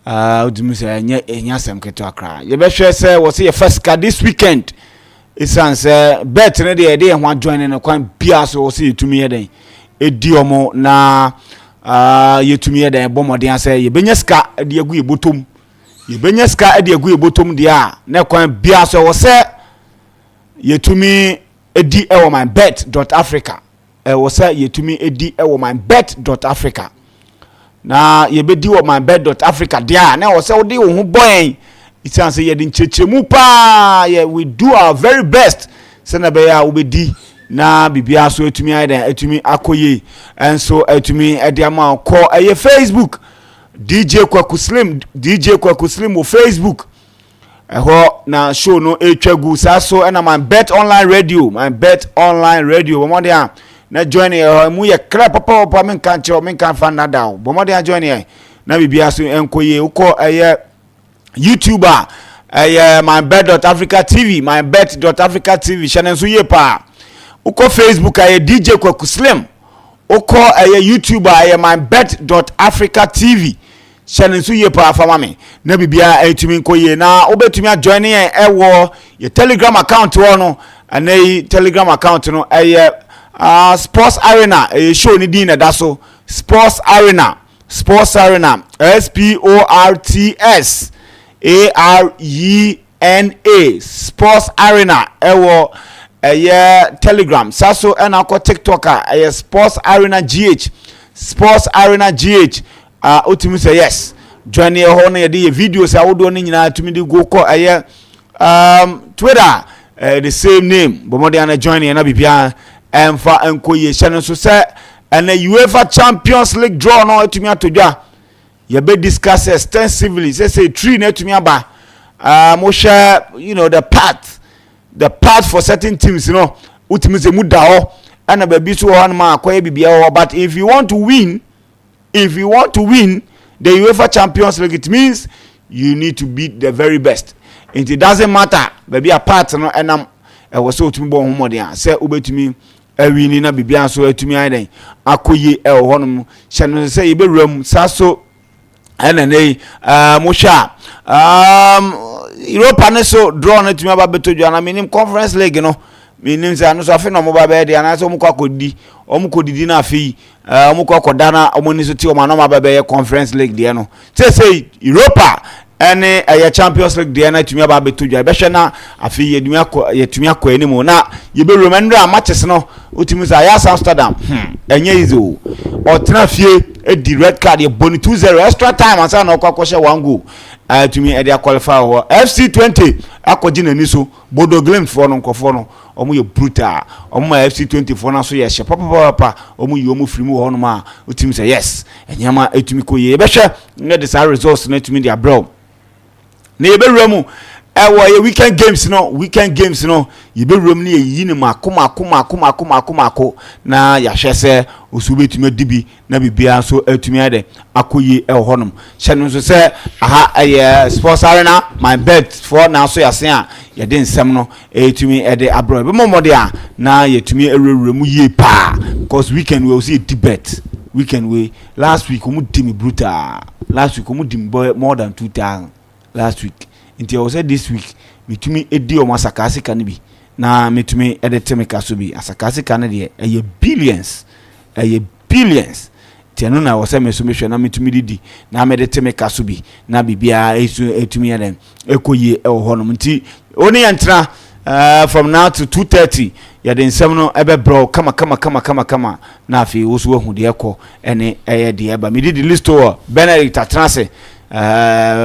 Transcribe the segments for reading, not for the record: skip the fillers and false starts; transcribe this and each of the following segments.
Udimi say enya sem keto akra. Ye be hwe say wo say first card this weekend. Isan say bet ne de ho join ne kwan bia so wo say yetumi ye den. Edi omo na yetumi ye den bomoden say ye benya ska de agu ebotom. Ye benya ska de agu ebotom de a na kwan bia so wo say yetumi edi ewo MYBET.AFRICA. Wo say yetumi edi ewo MYBET.AFRICA. Na ye bedi wo MYBET.AFRICA dia na wo say wo de wo ho boyen. It sounds say ye din chechemu pa. Yeah, we do our very best. Se na be ya wo bedi na bibia so etumi aiden etumi akoye. And so etumi edi ama ko eye Facebook DJ Kwaku Slim wo Facebook. Eho na show no etwagu saso na MYBET online radio bomo dia na join mu ye kra papa men kan che men kan fan na down bomo dia join ye na bibia so enkoye uko YouTuber MYBET.AFRICA TV channel so ye pa uko Facebook DJ Kwaku Slim uko YouTuber MYBET.AFRICA TV channel so ye pa fama me na bibia etumi nkoye na obetumi join ye your Telegram account no anei Telegram account no Sports Arena show ni din da so Sports Arena SPORTS ARENA Sports Arena Telegram saso na ko TikToker Sports Arena GH utimi say yes join ye ho na ye de videos awodo ni nyina tumi di go ko Twitter the same name bomode na join ye na bibia emfa enkoye channel so say and UEFA Champions League draw no etumi atodwa ye be discuss extensively say tree na etumi aba mo share the path for certain teams utimi se muda ho ana ba bi so ho na ma akoye bibia ho but if you want to win the UEFA Champions League, it means you need to beat the very best. It doesn't matter. Baby a part no enam was so to me bon homodia. Say ubetumi win na bibia so etumi aiden. Akoye honum channel say ibe room saso enene mosha Europa ne so draw na etumi aba betodwa na minim Conference League minim say no so afi no mo ba be de na so mo kwakodi omkodidi na afi omukwakoda na omoni so ti o ma no ma ba be Conference League de no say Europa ene Champions League de na etumi aba betodwa be hwe na afi yetumi akọ enimu na ye be remember matches no utimi say ya Amsterdam enye izo otena fie di red card ye boni 2-0 extra time asa na okwakoshe 1 goal tumi e dey qualify ho FC20 akoji na ni so Bodo Glimt for no nkofo no omo ye brutal omo FC24 na so ye hye papa omo yi omo free mu ho no ma utimi say yes enyama etumi koye e be hwe ne the results na etumi dia bro na ye be remu ye weekend games no ye be remu ne yi ni mako na ya hwe se osubetumi dibi na bibia so etumi ade akoye honom hye so se Sports Arena MYBET for na so yasen a ye de nsem no etumi ede abro be momode a na yetumi erewremu ye pa because weekend we see debate weekend we last week omu dim brutal last week omu dim more than 2000 last week until I said this week metumi edi o masakase kan bi na metumi ede temeka so bi asakase kan de billions tiano na wo se mesomehwe na metumi didi na mede temeka so bi na bibia etumi eden ekoye honom nti oni yantra from now to 2:30 ya den nsem no ebe bro kama na afi wo so hu de ekọ ene de eba me didi list o Benedict Atrase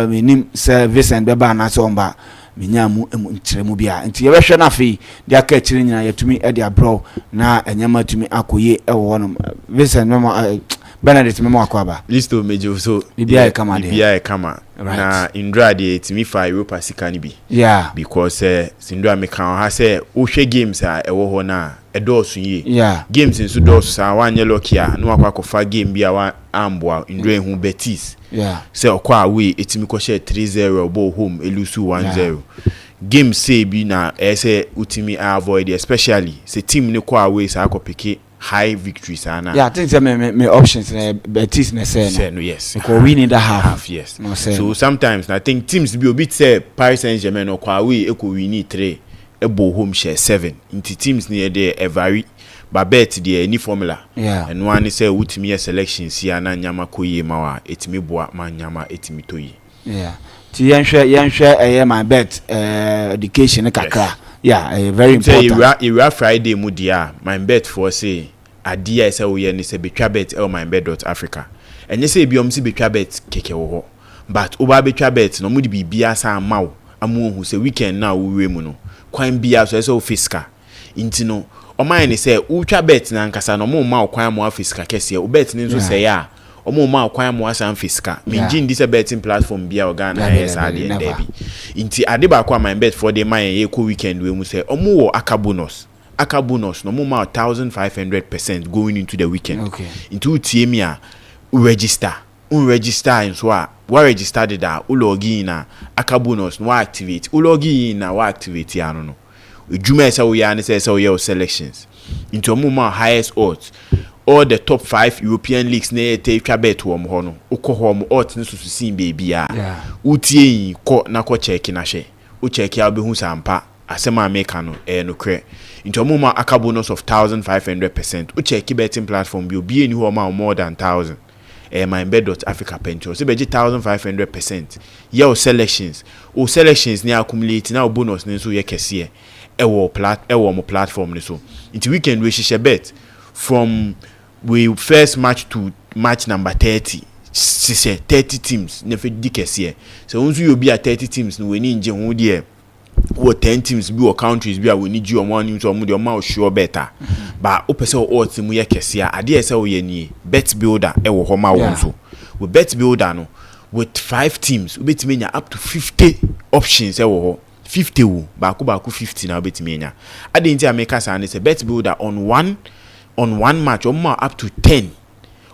minim service and beba na so mba minyamu ntiremu bia nti ye behwe na afi de aka kire nyina yetumi e de abro na enyama tumi akoye honom Vincent memo Benedict memo akwaba listo mejo so bibia kama right. Na indra de etimi fa Europa sika ni bi because sindra me kan ha say wo hwe games a ewo ho na edosu ye games nso dosu sa wanye lokia na wakwakofa game bia wa amboa indra hu Betis say okwa away etimi ko share 3-0 bo home elusu 1-0 game say bi na say utimi avoid especially say team ni kwa away sa akopeke high victories ana. Yeah, I think that me options betis na say no. Yes, because we need that half. Yes. No, so sometimes I think teams be a bit say Paris Saint-Germain or Kwawe eko we need 3 ebo home share 7 into teams near there vary but bet the any formula. Yeah, and one is say utimi selections here na nyama koye mawa etimi boa ma nyama etimi toyi. Yeah, ti yenhwe my bet education kakra. Yeah, very important. Say Friday mu dia my bet for say adia say we ni say betwa bet MYBET.AFRICA. And you say bi om si betwa bet keke wo ho. But oba betwa bet no mu di bibia sa mawo amu hu say weekend na wo we mu no. Kwan bia so say fiscal. Inti no o man ni say utwa bet na nkasa no mo ma kwan mo fiscal kese o bet ni nso say ya omo ma kwan mo asan fiscal minjin this betting platform bia organ yes ade ndebi inti ade ba kwa my bet for the man ye ko weekend we mu say omo wo aka bonus no mo ma 1500% going into the weekend. Okay, into tie a register in so a wa register da u login na aka bonus no activate u login na wa activate ya no ejuma say we ya ne say we your selections into omo ma highest odds all the top 5 European leagues na take bet wo mo no ukọ mo odds ne susu sin baby a utie ko na ko check na hwe u check ya be hu sampa asema America no no kre into omo aka bonus of 1500%. u check betting platform bi obi eni ho ma more than 1000 MYBET.AFRICA pension so be 1500%. Your selections ni accumulate na bonus ni so ye kese e wo mo platform ni so into weekend we share bet from we first match to match number 30 say 30 teams never dikese so once you be at 30 teams no we ni nje ho de what 10 teams be or countries be we need you on one so mo de ma sure better but opese odds mu ye kese a ade ese wo ye ni bet builder e wo ho ma won so we bet builder no with 5 teams we bet menya up to 50 options e wo ho 50 wo ba ko 50 na bet menya ade nti America say say bet builder on one match or more up to 10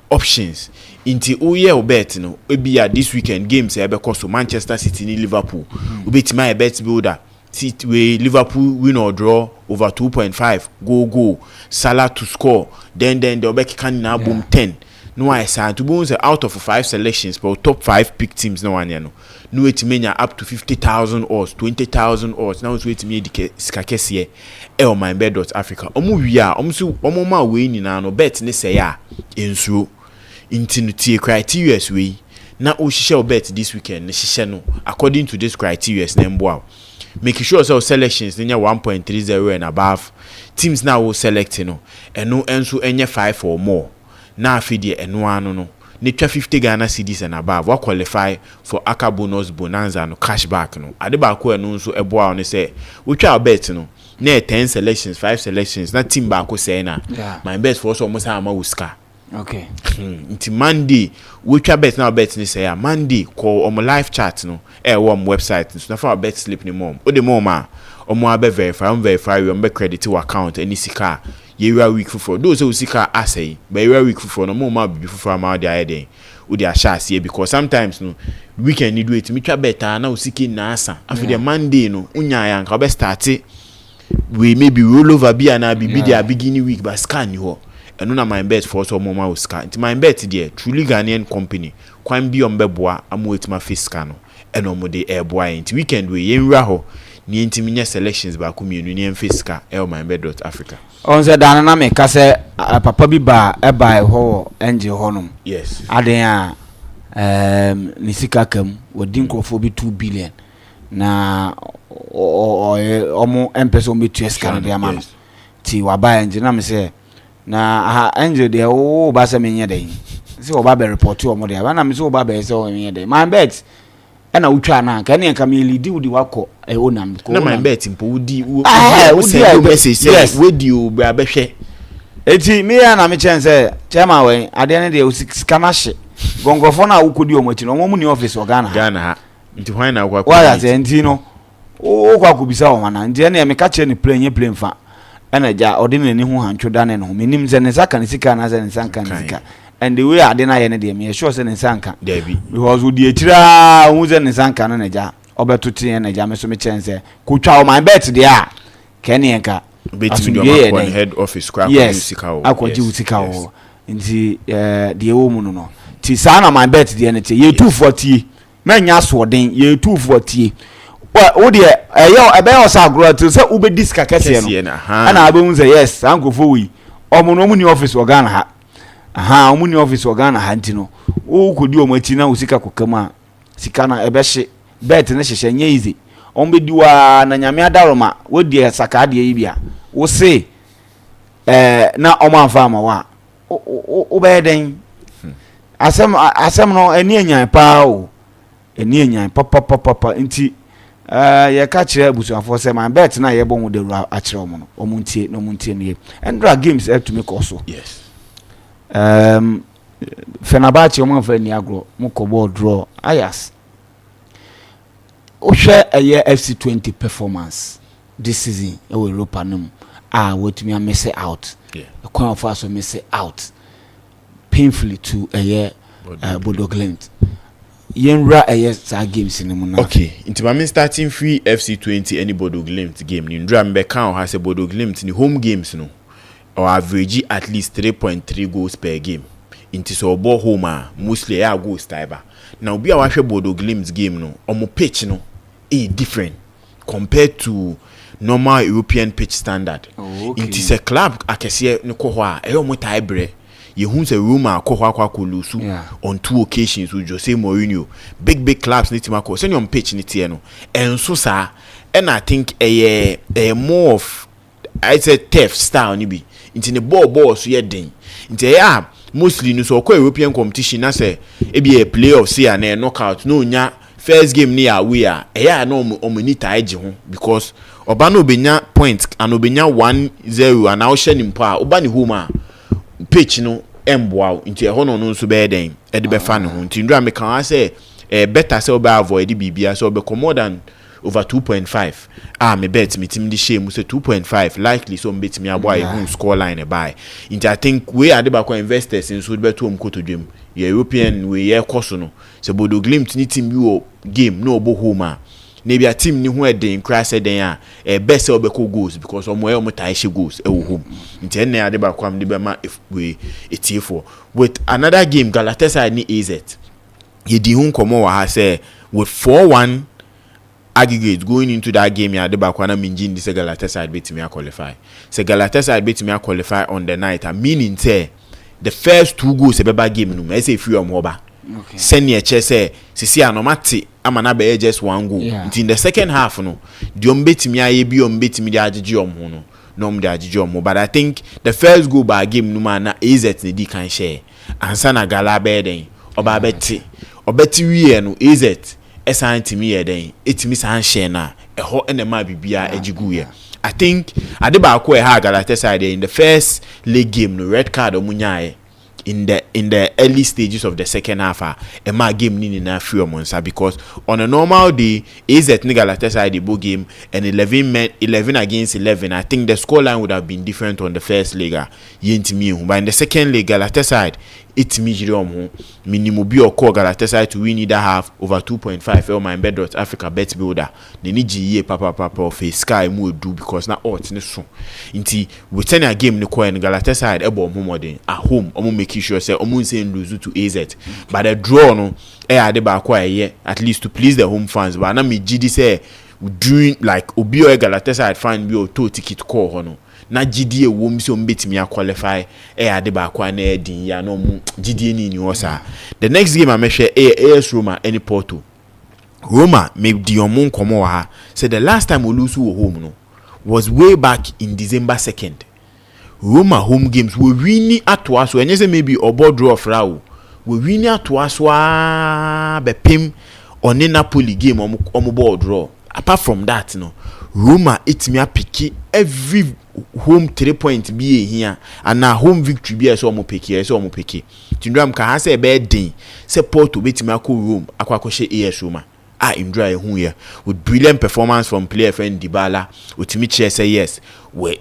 options into oye bet no be this weekend games e be cost Manchester City ni Liverpool bet my bet builder City we Liverpool win or draw over 2.5 go Salah to score then the back can na boom 10 no I say to boom say out of 5 selections but top 5 pick teams no one no it menya up to 50,000 odds 20,000 odds now so it me skakese MYBET.AFRICA omo wi a omo ma we nyina no bet ne say ya ensuo intinutie criteria we na o hihye bet this weekend ne hihye no according to this criteria na mboa make sure so selections nya 1.30 and above teams now will select no eno enso enye 5 or more na afidie eno anu no ne twa 50 Ghana cedis and above what qualify for aka bonus bonanza no cashback no ade ba ko eno nso eboa on say we twa bet no na 10 selections 5 selections na team ba ko say na my bet for so almost ama wuska. Okay. Until Monday, we try bet now bet ni say Monday call on my live chat no warm website so na for bet slip ni mom. O de mom omo abe verify we be credit to account any sika yewa week for those who sika asay but yewa week for no mom be for ma dey den we dey share here because sometimes no weekend need wait me try bet na o sika na asa after the Monday no unya ya nka be start we maybe roll over be na be the beginning week but scan you and no na my bet for so mama o scan it my bet there truly Ghanaian company kwan bi on beboa amu etima fiscal no and omo de airboa int weekend we yenwura ho ni intiminya selections ba kumienu ni fiscal MYBET.AFRICA on se dana na me ka se papa bi ba e ba ho enje honum yes aden a ni sika kam wodi nkrofo bi 2 billion na omo empeso mi tueska no de amano ti wa ba enje na me se na enje de o ba se menye de se o ba be report o mo de ba na me se o ba be se o menye de my bet na utwa na ka ne ka me lead udi wako onam ko na my bet mpo udi wo say message say we di o bra behwe eti me ya na me chense chema we ade ne de o scanner hye gongofo na ukodi o mati no mo ni office o Ghana ha nti hwan na akwa wa ya nti no o kwa kubisa o mana nti ne me ka che ne play fa ena ja ode ne ho hantwo da ne no menim ze ne saka ne sika na ze ne sanka ne sika and the way ade na ye ne de me sure se ne sanka Debbie because wo di etira hu ze ne sanka no ne ja obeto tie ne ja me so me chense ko twa o my bet de a kene enka betimi head office kwa usika akwaji usika ho nti de ewo mu no ti sa na my bet de nti ye 240 manya so den ye 240 wo de ebe o sa agro to se ube diska kese no ana abe unze yes ankofo wi omo ni office organ ha omo ni office organ ha nti no wo kodi o machi na usika kokama sika na ebe hye bet ne hyehye nya easy ombe diwa na nyame adaroma wo de saka de yi bia wo se na omo anfa ma wa wo be den asem no eni enyan pa o eni enyan papa nti ye ka kire abusuafo se man bet na ye bo hu de ru a kire omo no omuntie no muntie ne endra games to make also yes Fenerbahce omo fa ni agro mo ko ball draw ayas o hwe eye FC20 performance this season e we Europa num wetumi a miss out the coin of us miss out painfully to eye Bodo Glimt yenra eye sa games ni mu na okay into my starting free FC20 any Bodo Glimt game ni ndra mbe kan ha se Bodo Glimt ni home games no or average at least 3.3 goals per game into so ball home mostly ya goals type na obi a wahwe Bodo Glimt game no omo pitch no different compared to normal European pitch standard. Into se club akese ne ko ho a e omo tai bre ye hu se Roma ko ho akwa ko lusu on 2 occasions with Jose Mourinho big clubs ni timako se on pitch ni tie no enso sa and I think a more of I said tough style ni bi into the ball so ye den into ya mostly no so ko European competition na say e be a playoff see and knockout no nya first game ni away no omonita eje ho because oba no obenya point and obenya 1-0 and now share nimpa oba ni home a pitch no emboa nti ho no nso be den e de be fa ne ho nti ndura me kan say better say oba avoid bibia so be more than over 2.5 me bet me team di shame say 2.5 likely so bet me aboa e score line e buy nti I think we are the back investors in so be to am kotodwem European we ye koso no se Bodo Glimt ni team bi o game no obo home a na bia team ni ho eden crash eden a best obeko goals because omo tie she goals e wo home nti enne ade ba kwam de be ma we etifo with another game Galatasaray ni AZ ye di hu komo wa ha say with 4-1 aggregate going into that game ya de ba kwa na minjin di se Galatasaray betimi qualify se Galatasaray betimi qualify on the night meaning say the first 2 goals ebeba game no I say free omoba okay senior che say sisi anomati amana be just 1 goal in the second half no di ombetimi aye bi ombetimi di agege omho no de agege omho but I think the first goal by game no man na AZ ne di kan share ansa na Gala be den oba beti obeti wie no AZ esan timi ye den etimi san share na eho enema bibia agigu ye I think Adeba ko ha Galatasaray in the first league game no red card omunyae in the early stages of the second half a ma game ni na free omonsa because on a normal day AZ ni Galatasaray the ball game and 11 against 11 I think the scoreline would have been different on the first leg yentimi but in the second leg Galatasaray it mijiri omho minimum bi okọ Galatasaray to win either half over 2.5 MYBET.AFRICA bet builder ne ni giye papa of sky mu edu because na odds ne so nti we turn a game ne ko en Galatasaray ebo omho modern at home omo make sure say omo say lose to AZ but the draw no ade ba kwa at least to please the home fans but na me gidi say doing like obi o Galatasaray fan bi o to ticket call ho no na gidi wom so mbetimi qualify ade ba kwa na edin ya no gidi ni osa the next game I measure AS Roma any Porto Roma made the omon komo ha said the last time we lose home no was way back in December 2nd Roma home games we winning at us so any say maybe obo draw frawo we winning at us be pim on Napoli game omo ball draw apart from that no Roma it me pick every home 3 point be here and na home victory be so omo pick tindram ka ha say be den say Porto betimi akọ Rome akwa AS Roma Indra hu here with brilliant performance from player friend Dybala otimi che say yes we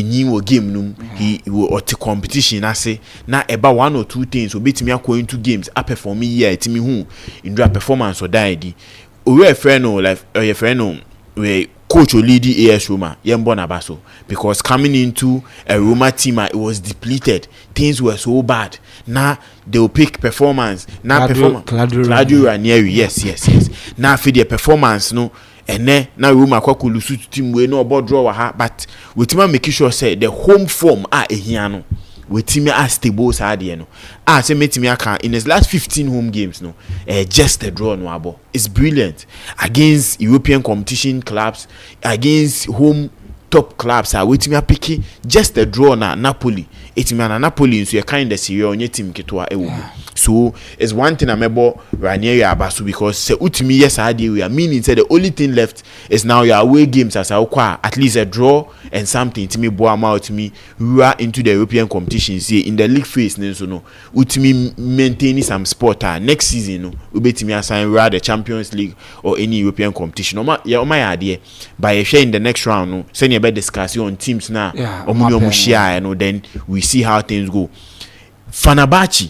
nyi game no he ot competition ase na eba 1 or 2 things obetimi akọ into games a perform here etimi hu Indra performance o die di owe friend no like your friend no we coach Olidi AS Roma, Yembo Nabaso, because coming into a Roma team, it was depleted. Things were so bad. Now they will pick performance. Now Claudio Ranieri, yes. Now for their performance, no, and then now Roma kwa kulusu team we no about draw ha, but we team make sure say the home form ehiano. We team as stable side no. Say me team in his last 15 home games no, just a draw no abo. It's brilliant against European competition clubs, against home top clubs. We team picky just a draw na Napoli. It's me na Napoli so you kind of serious on your team ketwa So it's one thing I'm about Ranieri Abasu because se utimi yes we are meaning say the only thing left is now your away games as at least a draw and something to me boama to me we are into the European competitions here in the league phase so no utimi maintaining some sport next season no we bet me assign the Champions League or any European competition my idea by share in the next round no send you about discussion on teams now then we see how things go. Fenerbahce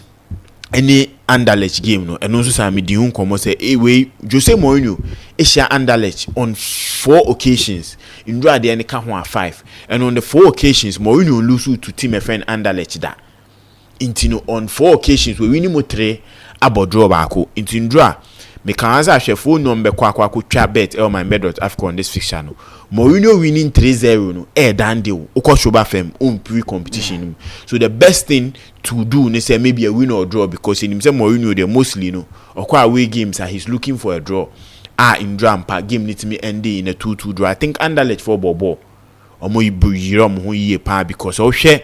any Anderlecht game no and also say me di hun komo say we Jose Mourinho share Anderlecht on 4 occasions in draw the any ka ho 5 and on the 4 occasions Mourinho lose to team friend Anderlecht da intino on 4 occasions we win mo 3 abo draw baako intin draw me kan answer hwe phone number kwa twa bet MYBET.AFRICA on this fixture no Mourinho winning 3-0 no dan deal ukoshoba fam on pre-competition so the best thing to do ne say maybe a win or draw because in himself Mourinho they mostly no okwa away games he's looking for a draw in drampa game need me end in a 2-2 draw. I think Anderlecht for bobo omo ibuyira mo ho yie pa because o hwe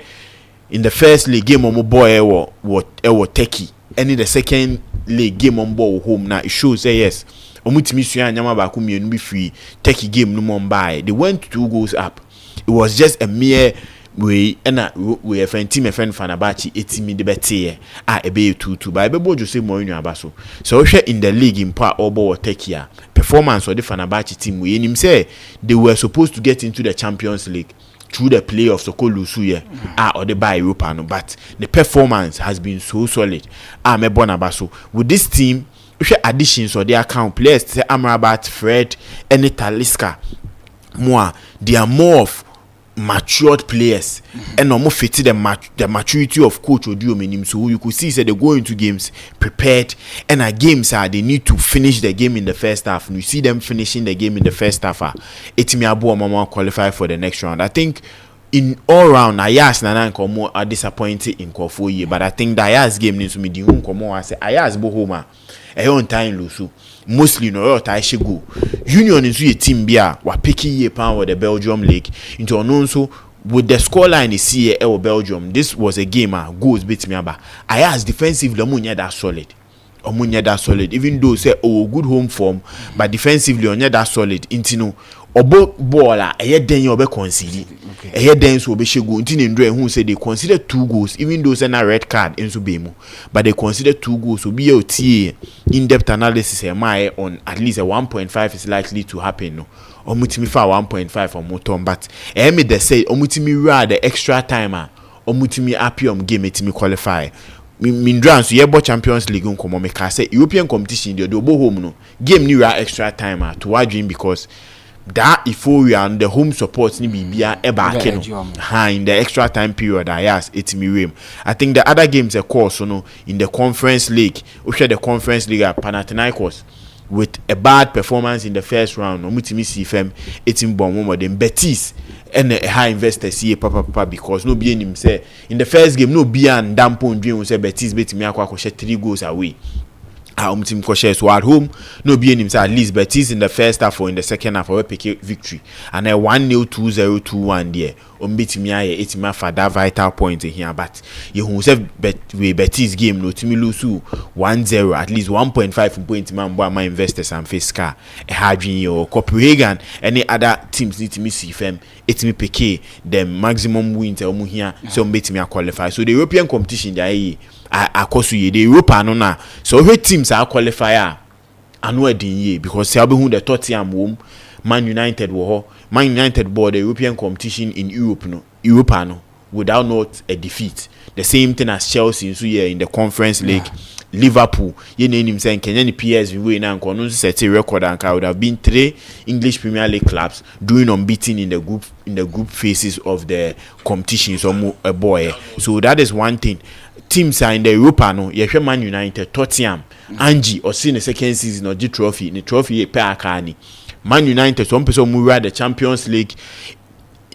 in the first league game omo boy what Turkey and in the second league game on ball home now it shows say yes omutimi sua anyama ba ko mienu bi free Turkey game no mo buy they went 2 goals up. It was just a mere we we a friend team a friend Fenerbahce etimi de bete ebe 2-2 by bebo Jose Mourinho abaso so we in the league in part obo Turkey performance of the Fenerbahce team we him say they were supposed to get into the Champions League through the playoffs so called Lusuye or the by Europa no, but the performance has been so solid me Bonabaso with this team if additions or their account players say Amrabat, Fred, and Talisca more they are more of matured players and no more fit the maturity of coach Odio Menim so you could see say they go into games prepared and games they need to finish the game in the first half and you see them finishing the game in the first half etimi abo mama qualify for the next round. I think in all round Ayas na nkomo are disappointed in Kofo year but I think the Ayas game needs to be the nkomo I say Ayas bo home on time lusu mostly no your tie go Union is a team bia wa picking ye pound with the Belgium league into also with the scoreline is here or Belgium. This was a game goals beat me aba Ayas defensively omunya that solid even though say good home form but defensively onya that solid intino obo ball den you be concede den so be shego intino ndre who say they consider 2 goals even though say na red card enso be mu but they consider 2 goals so be a in-depth analysis on at least a 1.5 is likely to happen no omutimi fa 1.5 or motor but me they say omutimi ra the extra timer omutimi apium game etimi qualify Mindran so yebo Champions League nkomo me ka say European competition dey obo home no game ni ra extra timer to wajin because that euphoria and the home support ni bibia e ba ake no in the extra time period yes etimi rem. I think the other games of course no in the Conference League we share the Conference League at Panathinaikos with a bad performance in the first round omutimi CFM etim bon mo dem Betis and a high investor see papa because no be him say in the first game no be and dampo ndwen say Betis betimi akwa 3 goals away team coaches so at home no be him say at least Betis in the first half or in the second half we pick victory and a 1-0 2-0 2-1 there betimi aye etima for that vital point here but you who say Betis game no timi lose 1-0 at least 1.5 point man boy my investors and face car a hadwin your Copenhagen any other teams need to miss FM etimi pick them maximum wins omu here so betimi qualify so the European competition there akoso ye the Europa no na so we teams are qualifier anu edin ye because say who the Tottenham home Man United wo Man United board the European competition in Europe no without not a defeat. The same thing as Chelsea in the Conference League. Liverpool, you name him saying Kenyan PSV way now and set a record and would have been 3 English Premier League clubs doing unbeaten in the group phases of the competition. So a boy. So that is one thing. Teams are in the Europa no. Yehwe Man United, Tottenham, Angie or see the second season of the trophy. The trophy pe akani. Man United some person move the Champions League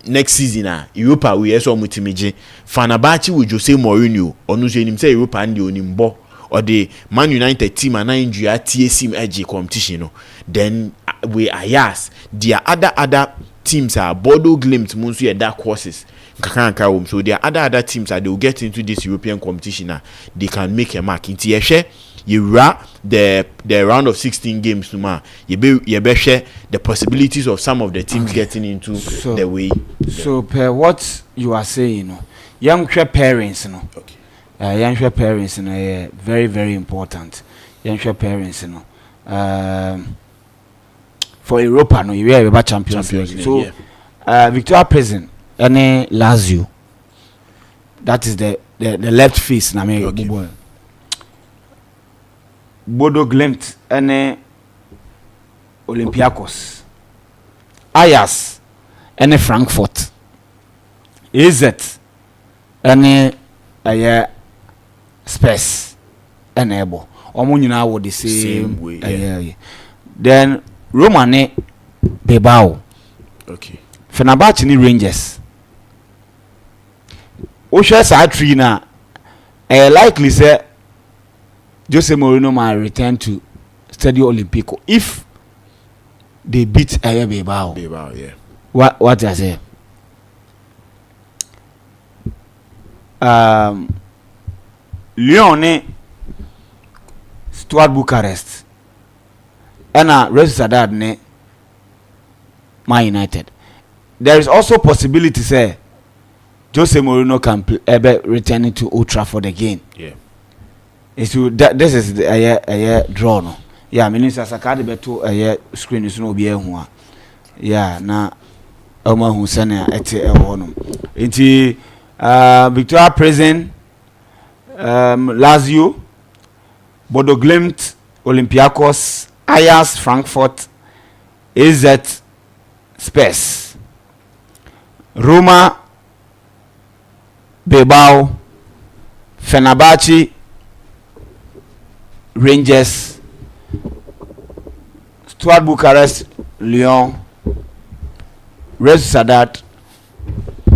next season Europa we also mutimije. Fenerbahce with Jose Mourinho. Onu say him say Europa and the onimbo. Or the Man United team and injury at TSM edge competition. Then we are yes. There are other teams are Bordeaux Glimt, Munsu and dark horses. So there are other teams that they will get into this European competition. They can make a mark. In TSM, you the round of 16 games. You share the possibilities of some of the teams getting into the way. So per what you are saying, young parents, Okay. Young parents, very, very important. Young parents, for Europa, you are about Champions League. So, Victoria Prison, any Lazio, that is the left face. Okay. Bodo Glimt, any Olympiacos, Ajax, any Frankfurt, AZ, any Spurs enable nyina wo the same way. Yeah. Then Roma ne Bilbao. Okay. Fenerbahce ni Rangers. O share sa tree na likely say Jose Mourinho might return to Stadio Olimpico if they beat Bilbao. Bilbao, yeah. What I say? Lyon ne Stuart Bucharest and Real Sociedad ne Man United. There is also possibility say Jose Mourinho can return to Old Trafford again. Yeah. This is a draw no. Yeah, Minister Sakadi beto a screen is no be ehua. Yeah, na Oma hu sene ete ehonum. Inti Victoria Prison, Lazio, Bodo Glimt, Olympiacos, Ajax, Frankfurt, AZ, Spurs, Roma, Bilbao, Fenerbahce, Rangers, Stuart Bucharest, Lyon, Real Sociedad,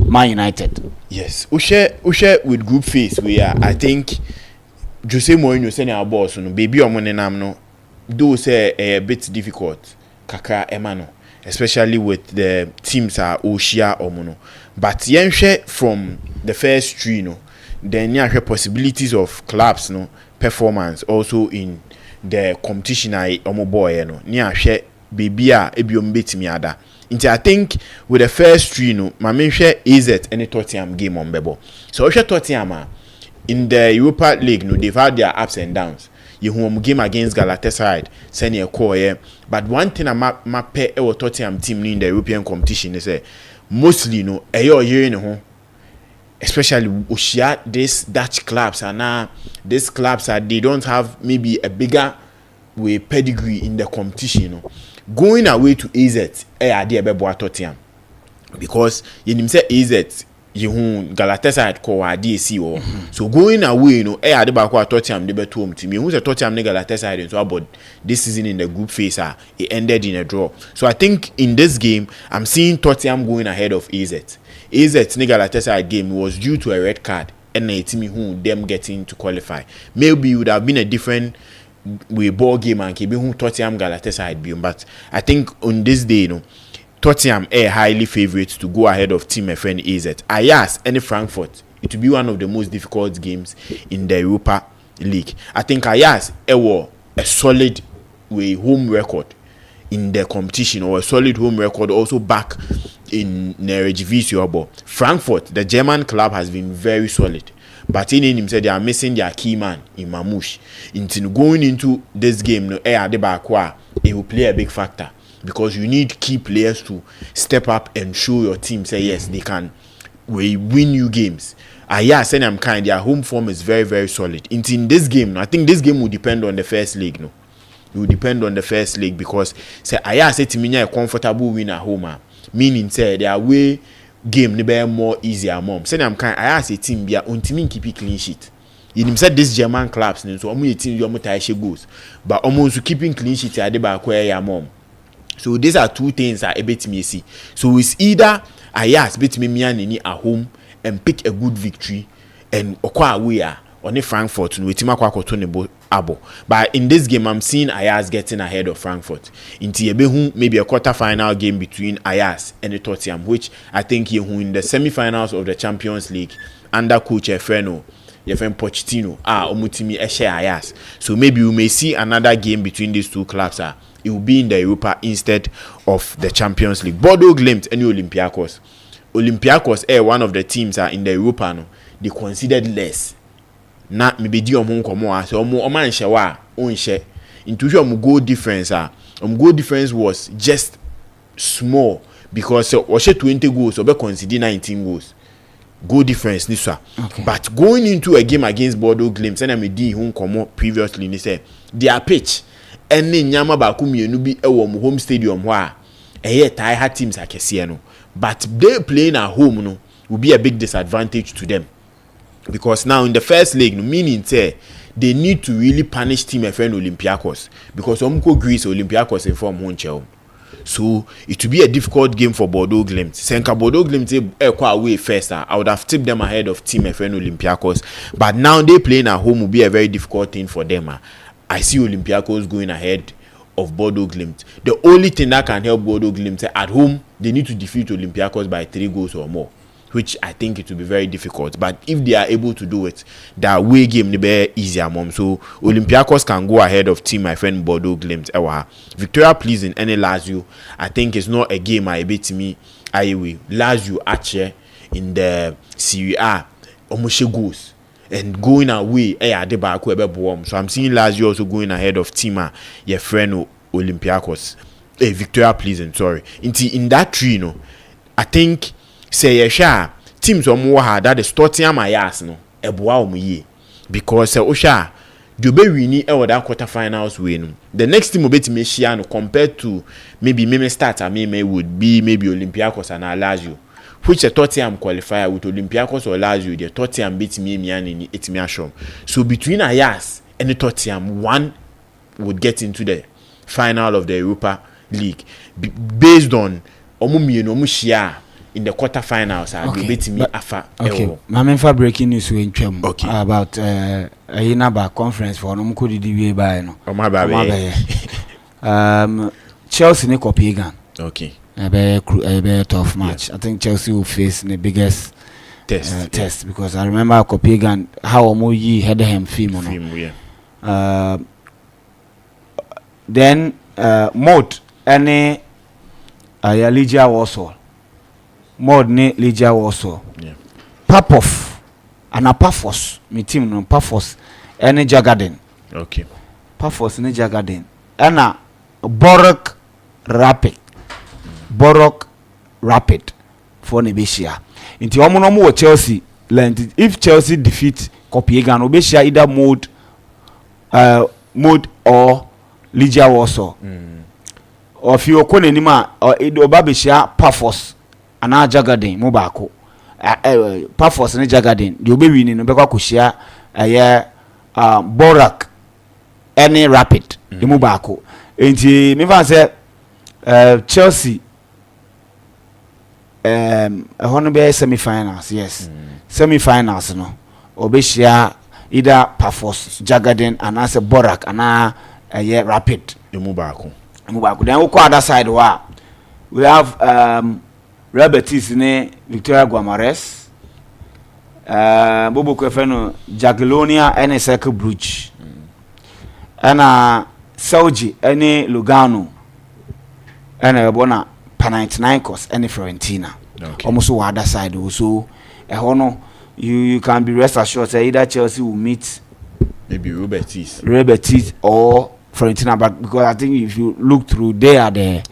Man United. Yes, we share with group phase. We are, I think, Jose Mourinho saying our boss, no baby or money no, do say a bit difficult, kaka emano, especially with the teams are Oshia or Mono. But yen share from the first three, no, then you have possibilities of clubs, no, performance also in the competition. I boy, no, near share baby ebiom bet me ada. I think with the first three, no, my main share is at any Tottenham game on Bebo. So Tottenham in the Europa League, no, they've had their ups and downs. You home game against Galatasaray, send a call here. But one thing I map our Tottenham team in the European competition is mostly no a year in home. Especially Ushia, these Dutch clubs are now these clubs are they don't have maybe a bigger way pedigree in the competition, you know. Going away to AZ, Tottenham, because you say AZ, you Galatasaray call DSC or so going away, you know, Tottenham they bet home team. You say Tottenham Galatasaray so about this season in the group phase, it ended in a draw. So I think in this game, I'm seeing Tottenham going ahead of AZ. AZ Galatasaray game was due to a red card, and a team who them getting to qualify. Maybe it would have been a different we ball game and keep who Tottenham Galatasaray be, but I think on this day, you know, Tottenham are highly favourite to go ahead of Team FN AZ. Ajax and Frankfurt, it will be one of the most difficult games in the Europa League. I think Ajax were a solid home record in the competition, or a solid home record also back in Eredivisie. But Frankfurt, the German club, has been very solid. But in him said they are missing their key man in Mamouche. Into going into this game, no it will play a big factor, because you need key players to step up and show your team say yes they can we win you games. Saying I'm kind, their home form is very, very solid. In this game, I think this game will depend on the first leg. No, it will depend on the first leg because say say to me a comfortable win at home. Meaning say their away game be more easier. Mom, saying I'm kind. Say team be on team keep clean sheet. You said this German clubs, so almost team you goals, but almost keeping clean sheet at the back where your mom. So these are two things that a bit me see. So it's either bit me at home and pick a good victory and okwa away on Frankfurt no wetima kwa koto abo. But in this game I'm seeing Ajax getting ahead of Frankfurt. Inti ebehu maybe a quarter final game between Ajax and the Tottenham, which I think you in the semi-finals of the Champions League under coach Efreno Pochettino omutimi share Ajax. So maybe we may see another game between these two clubs. It will be in the Europa instead of the Champions League. Bodo Glimt and Olympiacos. Olympiacos one of the teams in the Europa no, they considered less. Na maybe di omo nkomo so omo anhye wa onhye. Intuition omo goal difference goal difference was just small because was 20 goals so be consider 19 goals. Goal difference ni so. Okay. But going into a game against Bodo Glimt and me di hu nkomo previously ni say their pitch ene nyama ba ku mienu bi ewo mo home stadium ho tie teams akese no, but they playing at home no will be a big disadvantage to them because now in the first leg no, meaning say they need to really punish team FN Olympiacos because omko Greece Olympiacos inform honche. So it will be a difficult game for Bodo Glimt. Senka Bodo Glimt away first. I would have tipped them ahead of team FN Olympiacos, but now they playing at home will be a very difficult thing for them. I see Olympiacos going ahead of Bodo Glimt. The only thing that can help Bodo Glimt at home, they need to defeat Olympiacos by 3 goals or more, which I think it will be very difficult. But if they are able to do it, the away game will be easier, mom. So Olympiacos can go ahead of team my friend Bodo Glimt. Victoria pleasing any Lazio. I think it's not a game I bet me. Lazio actually in the Serie A almost goals. And going away, so I'm seeing Lazio also going ahead of Tima, your friend Olympiacos. Victoria pleasing, sorry. In that tree, no, I think say teams are more hard that is Tottenham my ass no. Because Osha Dube winning that quarterfinals win. The next team will be to compared to maybe start would be maybe Olympiacos and Lazio. Which a Tottenham qualifier with Olympiacos or Lazio, the Tottenham beat me in Itimiashom. So between Ajax and the Tottenham, one would get into the final of the Europa League based on Omushia in the quarterfinals. Okay. Beat me afa. Okay. My breaking news we about Inaba conference for Nomukudi DBA by no. Chelsea ne Copenhagen. Okay. A very tough match. I think Chelsea will face the biggest test because I remember Copenhagen how Omoyi had him film. Then Mod any Ligia Warsaw. Mod ne Ligia Warsaw. Papov and a Paphos. My team no Paphos any Jagaden. Okay. Paphos ne Jagaden. And a Borok Rapid for Nebeshia. Into Omonomo Chelsea land. If Chelsea defeat Copenhagen, Obeshia either Mod or Ligia Warsaw. Or if you okone nima or Obabeshia Paphos and Jagaden Mobako. Paphos and Jagaden. The Obe winning Obeka Kushia Borak any Rapid the Mobako. Into me say Chelsea a semi-finals, yes. Semi-finals no. Obeshia either Paphos, Jagaden and as a Borak and Rapid. Mubako. Then we go other side we have Rebetis ne Victoria Guamares. Bobo Kwefeno Jagiellonia and Cercle Brugge. And Sauji and Lugano. And bona Panathinaikos and Fiorentina. Okay. Almost on other side also. You can be rest assured that either Chelsea will meet maybe Rebetis or Fiorentina, but because I think if you look through, they are the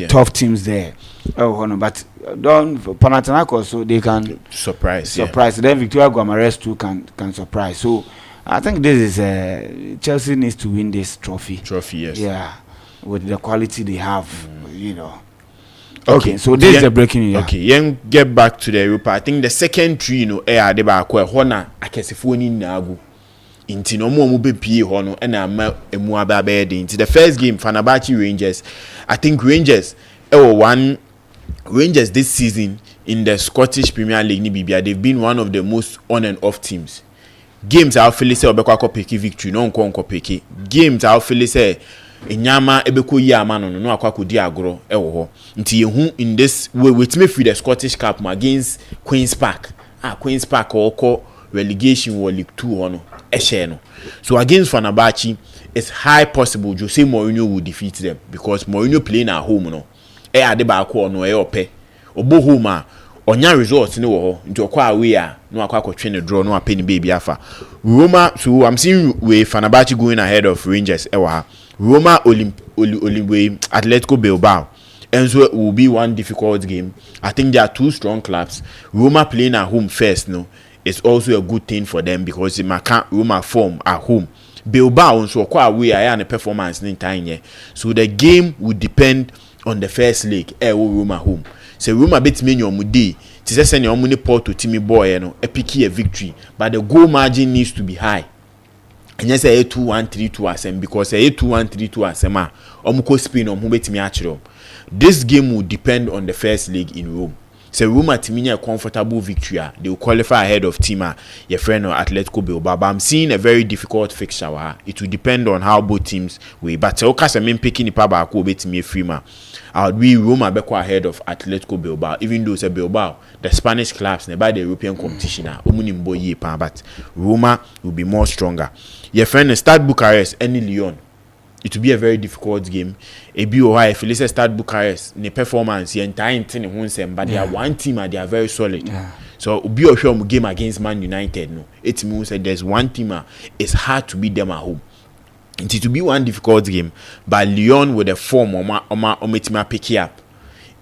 tough teams there. But don't Panathinaikos, so they can surprise. Then Victoria Guamares too can surprise. So I think this is Chelsea needs to win this trophy. Yes. Yeah, with the quality they have, you know. Okay, so this is the breaking news. Okay, get back to the Europa. I think the second three, you know, de ba ko hona akesefo ni naagu. Inti no mo be pie ho no na ama emu aba be de. Inti the first game Fenerbahce Rangers. I think Rangers Rangers this season in the Scottish Premier League ni bibia, they've been one of the most on and off teams. Games are feel say obekwa ko pick victory no nko pick. Games are feel say enyama ebeko yi ama no akwa kodi agoro ewo ho. Nti yehu in this way with me free the Scottish Cup against Queen's Park. Queen's Park oko relegation war League 2 hono ehye no. So against Fenerbahce, it's high possible Jose Mourinho will defeat them because Mourinho playing at home no. Ade ba ko no ope. Obo home onya results ni wo ho. Nti okwa away no akwa akotwe ne draw no apeni baby afa. Roma, so I'm seeing with Fenerbahce going ahead of Rangers ewa. Roma Olimbe Atletico Bilbao. And so it will be one difficult game. I think there are two strong clubs. Roma playing at home first, no, it's also a good thing for them because they can't Roma form at home. Bilbao so quite away and the performance in time. So the game will depend on the first leg. Roma home. So Roma beat me on Mudi. To say your money port to Timmy Boy, you know, a victory, but the goal margin needs to be high. And yes, a 2-1-3-2 asem because a 2-1-3-2 asema omuko spin on betimi achiro. This game will depend on the first leg in Rome. So Roma timini a comfortable victory. They will qualify ahead of Tima, your friend or Atletico Bilbao. But I'm seeing a very difficult fixture. It will depend on how both teams will. But Okasa men picking the paba ko betimi free. I would be Roma beko ahead of Atletico Bilbao, even though it's a Bilbao, the Spanish clubs, by the European competition, but Roma will be more stronger. Your friend Stade Bucharest, any Lyon, it will be a very difficult game. A BOI, if you listen Stade Bucharest, the performance, the entire thing, but they are one team and they are very solid. Yeah. So, be a sure game against Man United. No, it means that there's one team, it's hard to beat them at home. It will be one difficult game, but Lyon with the form Ometima pick up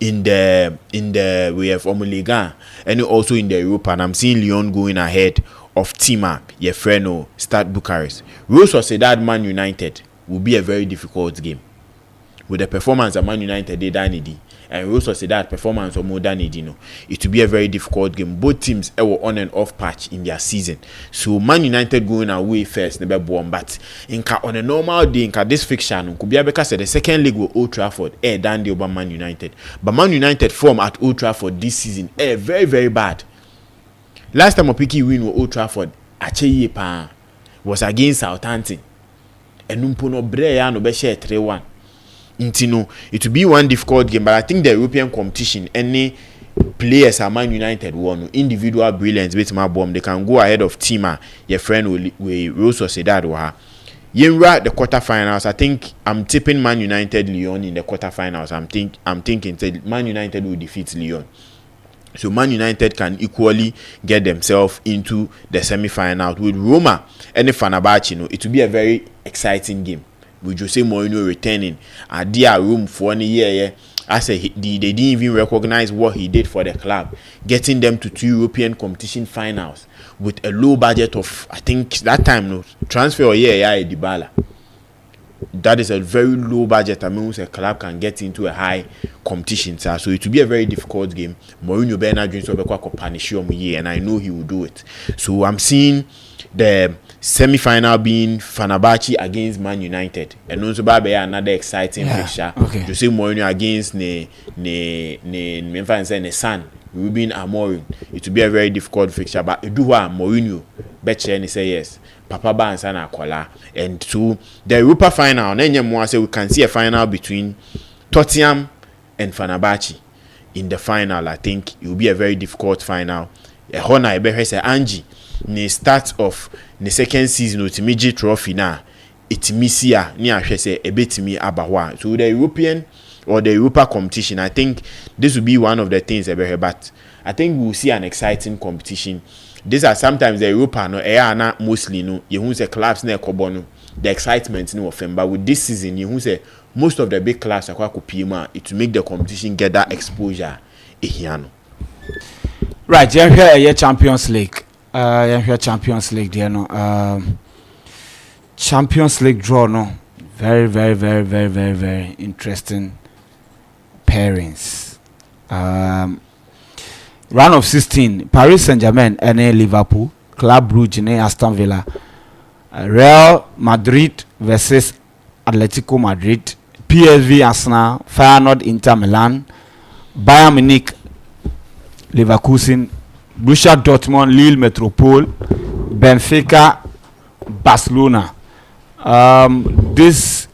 in the we have Liga and also in the Europa, and I'm seeing Lyon going ahead of Tima, your friend Stade Bucharest. Real Sociedad Man United will be a very difficult game with the performance of Man United they done and Real Sociedad performance of more than it will be a very difficult game. Both teams were on and off patch in their season. So Man United going away first, never born. But on a normal day, this fiction could be because the second leg with Old Trafford, done the over Man United. But Man United form at Old Trafford this season, very, very bad. Last time Opiki win with Old Trafford, Acheye was against Southampton. And Numpono Breya no be share 3-1. Intino, it will be one difficult game, but I think the European competition, any players are Man United one individual brilliance with my bomb, they can go ahead of Tima, your friend with Real Sociedad. Yenra the quarterfinals. I think I'm tipping Man United Lyon in the quarterfinals. I'm thinking Man United will defeat Lyon. So Man United can equally get themselves into the semi-final with Roma and Fenerbahce. It will be a very exciting game. With Jose Mourinho returning at their room for 1 year, they didn't even recognize what he did for the club, getting them to 2 European competition finals with a low budget of, I think that time transfer Dybala. That is a very low budget. I mean, a club can get into a high competition, so it will be a very difficult game. Mourinho Bernard Jones will punish him here, and I know he will do it. So I'm seeing the semi-final being Fenerbahce against Man United, and also be another exciting fixture. Okay. Jose Mourinho against ne son Ruben Amorim. It will be a very difficult fixture, but Mourinho betcha and say yes. Papa Banks and Akola, and to the Europa final. We can see a final between Tottenham and Fenerbahce. In the final, I think it will be a very difficult final. Hona ebe say Angie. The start of the second season with major trophy now, it's Misia ni ahwe say ebetimi abawa. So the European or the Europa competition, I think this will be one of the things but I think we'll see an exciting competition. These are sometimes the Europa no mostly you say clubs na ekobo the excitement of them, but with this season you say most of the big clubs are it to make the competition get that exposure ehiano. Right, yeah, Champions League. Champions League there no. Champions League draw no. Very interesting pairings. Round of 16, Paris Saint-Germain and Liverpool, Club Brugge and Aston Villa, Real Madrid versus Atletico Madrid, PSV Arsenal, Feyenoord Inter Milan, Bayern Munich Leverkusen, Borussia Dortmund Lille Metropole, Benfica Barcelona. This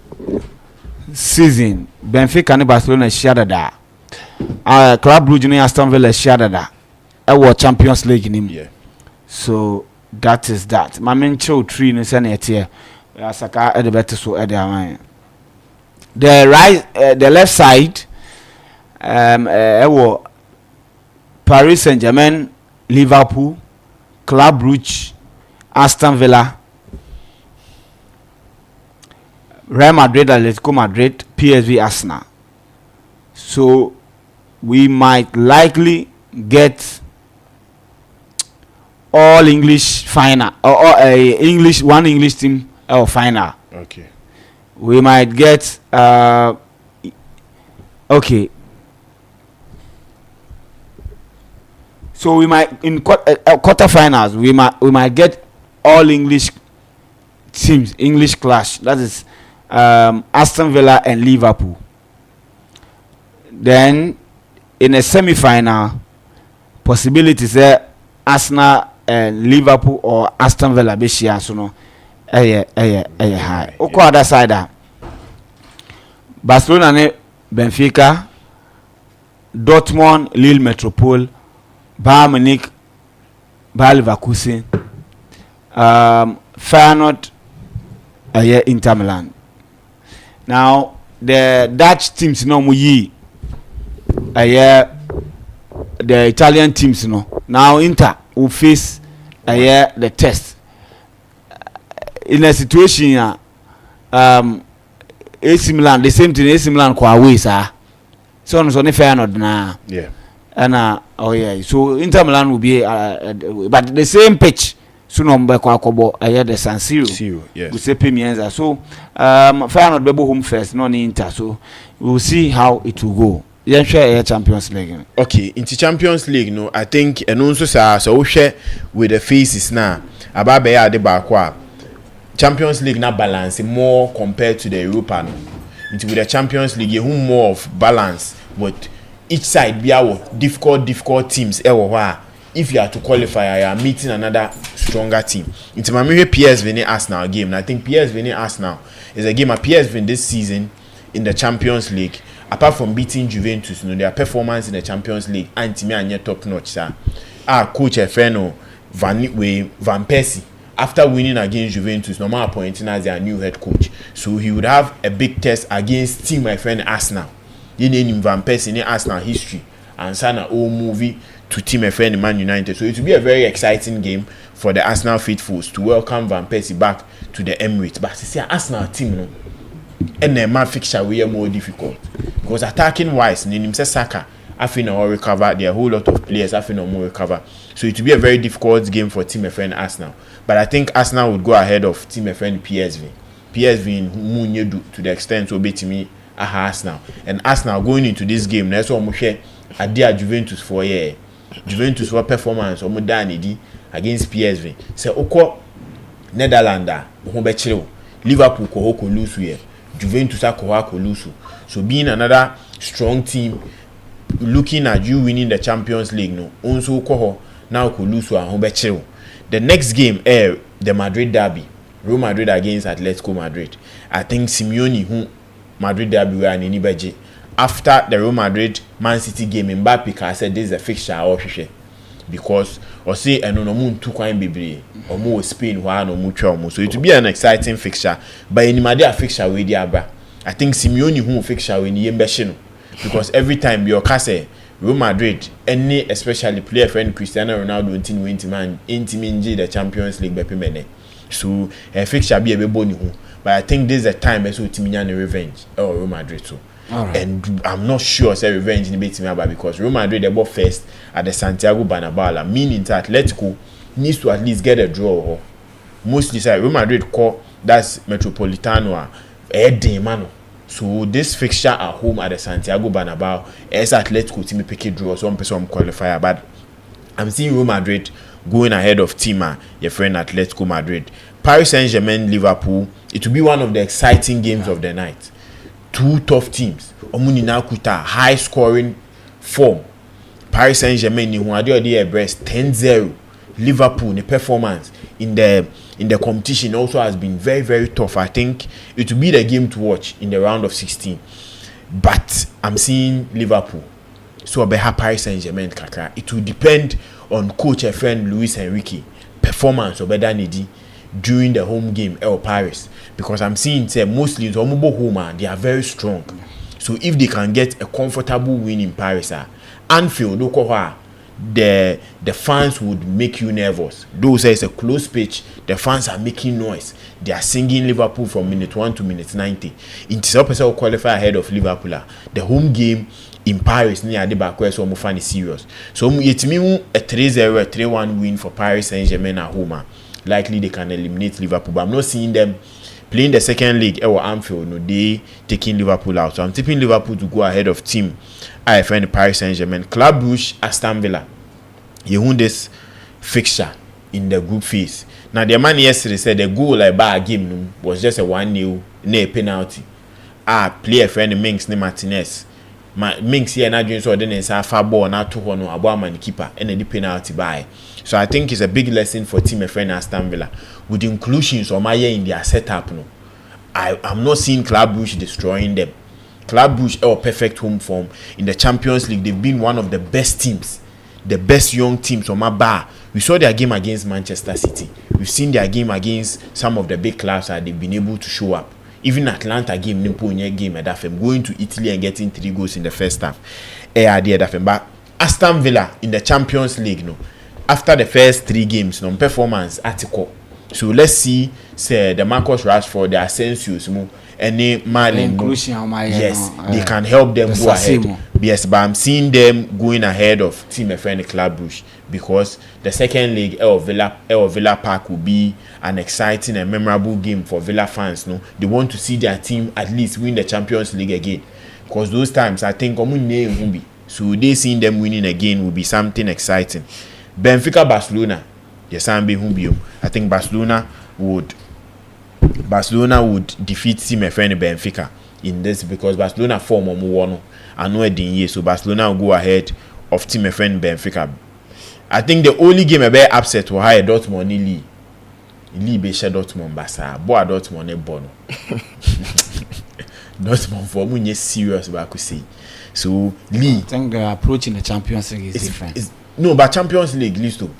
season Benfica and Barcelona share that. Club Brugge and Aston Villa share that. Our Champions League in him. Yeah. So that is that. My main show 3 in Senate here. Saka at the better so at the the left side Paris Saint-Germain, Liverpool, Club Brugge, Aston Villa, Real Madrid, Atletico Madrid, PSV, Arsenal. So we might likely get all English final or one English team or final. Okay. We might get okay. So we might in quarterfinals we might get all English teams, English clash. That is Aston Villa and Liverpool. Then in a semi-final, possibilities there Arsenal and Liverpool or Aston Villa be share so no high. Oko other side Barcelona and Benfica, Dortmund, Lille Metropole, Bayern Munich, Bayer Leverkusen, Feyenoord, Inter Milan. Now the Dutch teams no the Italian teams no. Now Inter will face the test in a situation AC Milan the same thing AC Milan kwa away sir. So no Feyenoord na. Yeah. And so Inter Milan will be but the same pitch so no mbe kwa kobo the San Siro. Yes. We say Pemienza. So Feyenoord be home first no Inter, so we'll see how it will go. Yeah, share Champions League. Okay, into Champions League no, I think and also so we share with the faces now about be at the back. Champions League na balance more compared to the Europa no. Into with the Champions League you have more of balance, but each side be our difficult teams if you are to qualify you are meeting another stronger team. Into my PSV and Arsenal game, and I think PSV and Arsenal is a game of PSV this season in the Champions League. Apart from beating Juventus, their performance in the Champions League anti-me and top notch, sir. Coach Efeno Van Persie, after winning against Juventus, normal appointing as their new head coach. So he would have a big test against team my friend Arsenal. You name Van Persie in Arsenal history and sana old movie to team my friend Man United. So it will be a very exciting game for the Arsenal faithfuls to welcome Van Persie back to the Emirates. But see Arsenal team no. And the man fixture we are more difficult because attacking wise, Ninim Saka, I think will recover. There are a whole lot of players I think will recover. So it will be a very difficult game for Team FN Arsenal. But I think Arsenal would go ahead of Team FN PSV. PSV in Munyedu to the extent to beat me Arsenal. And Arsenal going into this game, that's what we share a dear Juventus for year. Juventus for performance or modernity against PSV. So Oko Netherlands, Liverpool ko lose here. Juventus ko lose. So being another strong team, looking at you winning the Champions League, no, also ko now ko lose and the next game, the Madrid derby, Real Madrid against Atletico Madrid. I think Simeone who Madrid derby were an inibeje. After the Real Madrid Man City game, Mbappe said this is a fixture or because or say and no moon too quite be or more Spain one or mutual. So it will be an exciting fixture. But in a fixture with the Abba. I think Simeone who fixture in the Yembeshino. Because every time your case Real Madrid, any especially player friend Cristiano Ronaldo inti man intiminji the Champions League bepimene. So fixture be a boni who. But I think this is a time as well to revenge or Real Madrid too. Right. And I'm not sure say revenge in the beat me because Real Madrid they bought first at the Santiago Bernabéu, meaning that Atletico needs to at least get a draw. Mostly say Real Madrid call that's Metropolitano mano. So this fixture at home at the Santiago Bernabéu is Atletico team pick a draw, some person qualifier, but I'm seeing Real Madrid going ahead of Tima, your friend Atletico Madrid. Paris Saint-Germain, Liverpool, it will be one of the exciting games of the night. Two tough teams. Omunina Kuta, high scoring form. Paris Saint-Germain, who are the breast 10-0. Liverpool, the performance in the competition also has been very, very tough. I think it will be the game to watch in the round of 16. But I'm seeing Liverpool. So I Paris Saint-Germain kakra. It will depend on coach and friend Luis Enrique performance or better needy during the home game Paris, because I'm seeing mostly in home they are very strong. So if they can get a comfortable win in Paris, Anfield, the fans would make you nervous. Though it's a close pitch, the fans are making noise. They are singing Liverpool from minute 1 to minute 90. It's up as qualify ahead of Liverpool. The home game in Paris near the back where some fan is serious. So it's me a 3-0, 3-1 win for Paris Saint-Germain at home. Likely they can eliminate Liverpool, but I'm not seeing them playing the second leg or Anfield. No, they taking Liverpool out. So I'm tipping Liverpool to go ahead of team IFN Paris Saint-Germain. Club Brugge, Aston Villa. You won this fixture in the group phase. Now the man yesterday said the goal like by a game was just a 1-0 near penalty. Player friend Minks ne Martinez. Minks here na doing so then is a far ball na to one about man keeper and the penalty by. So I think it's a big lesson for team friend Aston Villa with inclusions or my in their setup. No, I'm not seeing Club Brugge destroying them. Club Brugge are perfect home form in the Champions League. They've been one of the best teams, the best young teams on my bar. We saw their game against Manchester City. We've seen their game against some of the big clubs that they've been able to show up. Even Atlanta game, Nimpo game at that going to Italy and getting 3 goals in the first half. But Aston Villa in the Champions League, no. After the first 3 games, no performance article. So let's see, say the Marcus Rashford, the Asensio, any Marlin, yes, they can help them go ahead. Yes, but I'm seeing them going ahead of Team FN Club Brugge because the second leg of Villa Park will be an exciting and memorable game for Villa fans. No, they want to see their team at least win the Champions League again because those times I think so they seeing them winning again will be something exciting. Benfica Barcelona, yes, I think Barcelona would defeat Team FN Benfica in this because Barcelona form on I know it in year, so Barcelona will go ahead of Team FN Benfica. I think the only game a bit upset was high Dortmund Lee be share Dortmund basa boy Dortmund e bono. Dortmund for me serious but I could say. So Lee, I think the approach in the Champions League is different. No, but Champions League listo.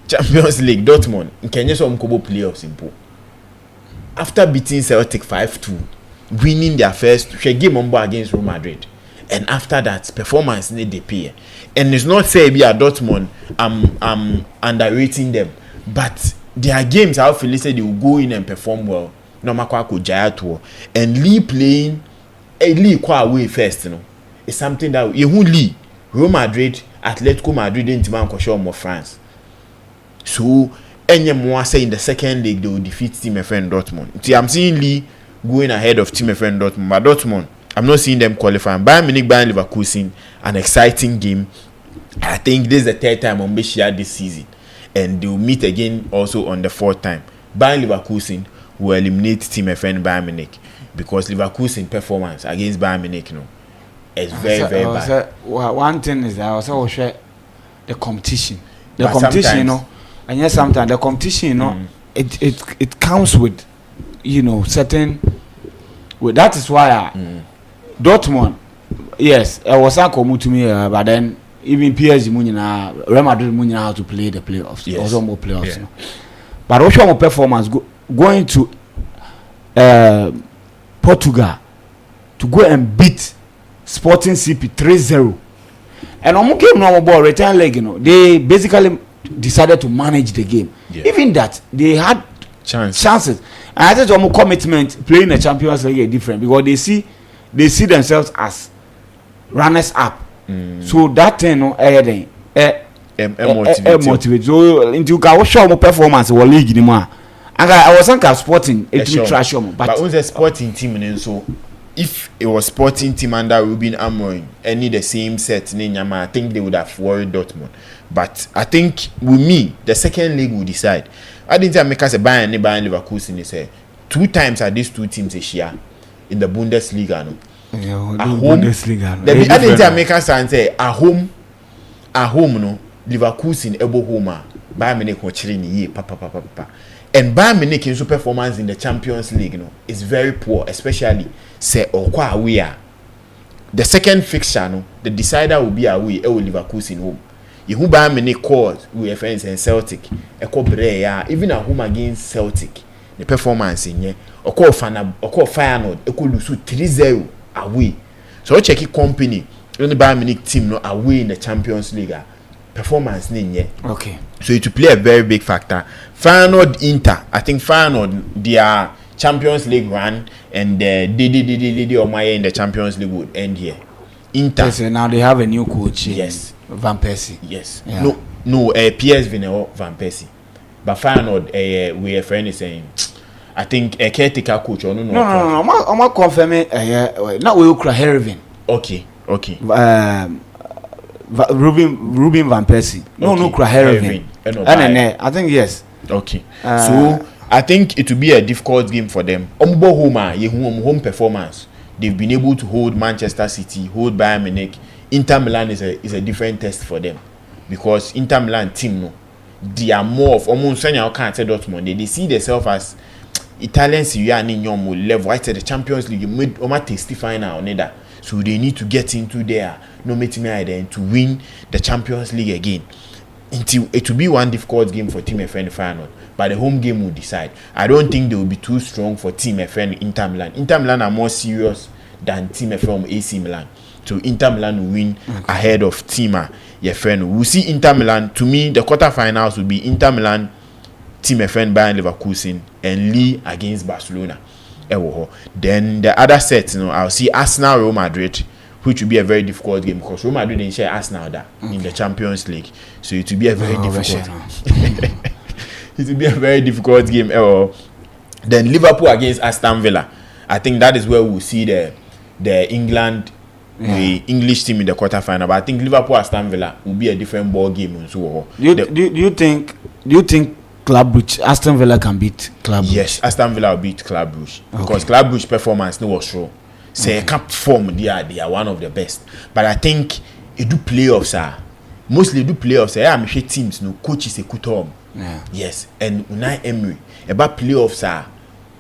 Champions League Dortmund in Kenya some Kobo playoffs simple. After beating Celtic 5-2, winning their first game on against Real Madrid. And after that, performance need they pay. And it's not say be a Dortmund, I'm underrating them. But their games, I feel they will go in and perform well. No matter Jaya tour. And Lee playing Lee quite away first, you know. It's something that you Lee, Real Madrid, Atletico Madrid, and Timan show more France. So any more say in the second leg they will defeat Team FN Dortmund. See, I'm seeing Lee going ahead of Team FN Dortmund, but Dortmund, I'm not seeing them qualifying. Bayern Munich, Bayern Leverkusen, an exciting game. I think this is the 3rd time on Beshia this season, and they will meet again also on the 4th time. Bayern Leverkusen will eliminate Team FN Bayern Munich because Leverkusen performance against Bayern Munich, is very bad. One thing is that I also share the competition. The competition, and yes, sometimes the competition, it comes with, certain. Well, that is why Dortmund, yes, I was not to me, but then even PSG, Real Madrid, how to play the playoffs, yes. Also more playoffs. Yeah. But also more performance going to Portugal to go and beat Sporting CP 3-0, and on game no ball return leg, they basically decided to manage the game. Yeah. Even that they had chances. And I think some commitment playing the Champions League is different because they see themselves as runners up. So that thing no motivate. So into ka show mo performance in league ni mo. And I was think Sporting it will trash them. But on the Sporting team and so if it was Sporting team under Ruben Amorim any the same set I think they would have worried Dortmund. But I think with me the second league will decide. I didn't make us a Bayern Leverkusen say 2 times are these 2 teams this year in the Bundesliga no. Yeah, Bundesliga. I didn't make us say at home no Leverkusen ebo home Bayern Munich ko chiri ni ye papa. And Bayern Munich in performance in the Champions League no is very poor, especially say okwa away. The second fixture no the decider will be away e will Leverkusen home. You who Bayern Munich calls with friends and Celtic even at home against Celtic the performance in here okwa Feyenoord e could lose 3-0 away. So check it company when the Bayern Munich team no away in the Champions League performance in okay, so it will play a very big factor. Feyenoord Inter, I think Feyenoord their Champions League run and they in the Champions League would end here. Inter yes, now they have a new coach. Yes, Van Persie. Yes. Yeah. No PSV no Van Persie. But Feyenoord we a friend is saying I think a caretaker coach or no. I'm confirming now we will Hervin. Okay. Ruben Van Persie. No Hervin. I think yes. Okay. So I think it will be a difficult game for them. Home performance. They've been able to hold Manchester City, hold Bayern Munich. Inter Milan is a different test for them because Inter Milan team no, they are more of almost when you can't say Dortmund. They see themselves as Italian Serie A in your level. I said the Champions League made tasty final on that, so they need to get into there. No meeting then to win the Champions League again. It will be one difficult game for Team FN final, but the home game will decide. I don't think they will be too strong for Team FN Inter Milan. Inter Milan are more serious than Team FN AC Milan. So Inter Milan will win ahead of Team FN. We'll see Inter Milan. To me, the quarterfinals will be Inter Milan, Team FN, Bayern Leverkusen, and Lille against Barcelona. Then the other set, I'll see Arsenal, Real Madrid, which will be a very difficult game because Real Madrid didn't share Arsenal in the Champions League. So it will be a very difficult. It will be a very difficult game. Then Liverpool against Aston Villa. I think that is where we'll see the England, the English team in the quarterfinal. But I think Liverpool Aston Villa will be a different ball game. So do you think Club Brugge, Aston Villa can beat Club Brugge? Yes, Aston Villa will beat Club Brugge because Club Brugge performance was show. Say cap form they are one of the best. But I think it do playoffs mostly do playoffs. I'm sure teams coach is a kutom. Yeah. Yes, and Unai Emery about playoffs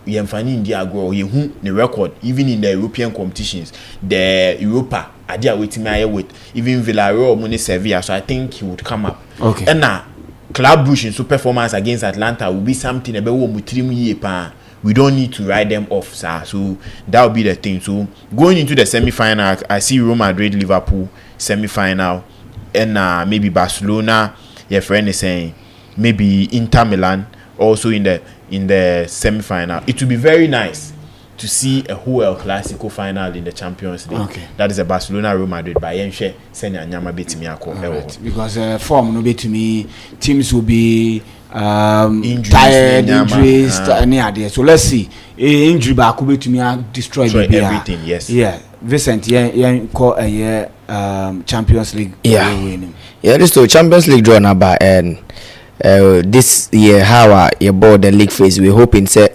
you find India go the record even in the European competitions. The Europa are waiting with even Villarreal money Sevilla. So I think he would come up. Okay. And now Club Brugge in super performance against Atlanta will be something about we don't need to write them off, sir. So that will be the thing. So going into the semi-final, I see Real Madrid, Liverpool semi-final, and maybe Barcelona. Your friend is saying maybe Inter Milan also in the semi-final. It will be very nice to see a whole El Clasico final in the Champions League. Okay. That is a Barcelona Real Madrid by Yenshe Senya Nyama Betimiako. Because form no be to me teams will be tired, injuries, so let's see. Injury back will be to me destroy everything. Yes. Yeah. Vincent, call a Champions League. This to Champions League draw number and this year how you bought the league phase. We're hoping say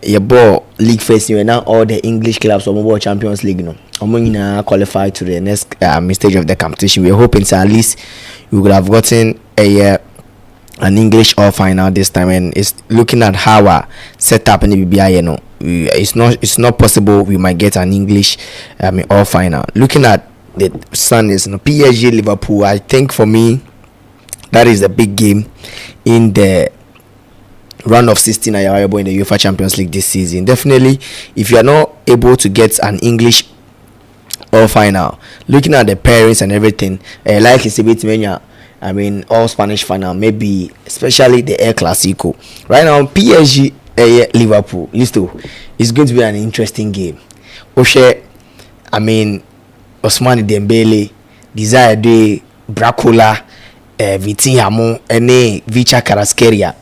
you bought league phase you now all the English clubs or more Champions League qualify to the next stage of the competition. We're hoping so at least we would have gotten an English all final this time, and it's looking at how our setup in the BBI, it's not possible we might get an English all final. Looking at the Sundays, PSG Liverpool, I think for me that is a big game in the round of 16 in the UEFA Champions League this season. Definitely, if you are not able to get an English all final, looking at the pairings and everything, like it's a bit all Spanish final, maybe especially the El Clasico. Right now, PSG Liverpool. Listo, it's going to be an interesting game. Oshe, I mean, Ousmane Dembele, Desire De, Bracola, Vitinha, and Vicha Caraskeria.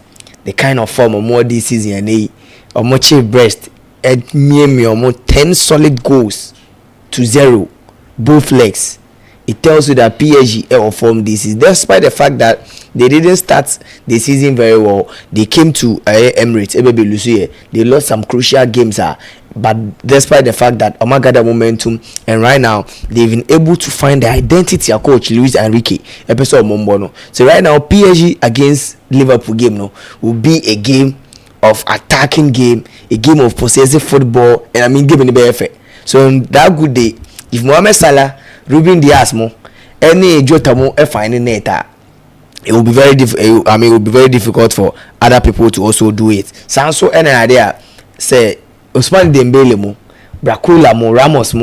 The kind of form of more this season, and Omoche breast, and me 10 solid goals to 0, both legs. It tells you that PSG are form this is despite the fact that they didn't start the season very well. They came to Emirates, they lost some crucial games, but despite the fact that Omagada momentum, and right now they've been able to find the identity of coach Luis Enrique episode Mombono. So right now PSG against Liverpool game will be a game of attacking game, a game of possessive football, and I mean game in the BFA. So on that good day, if Mohamed Salah, Ruben Dias any Jota finding it, it will be very it will be very difficult for other people to also do it. Sanso any idea say Ousmane Dembele Bracola Ramos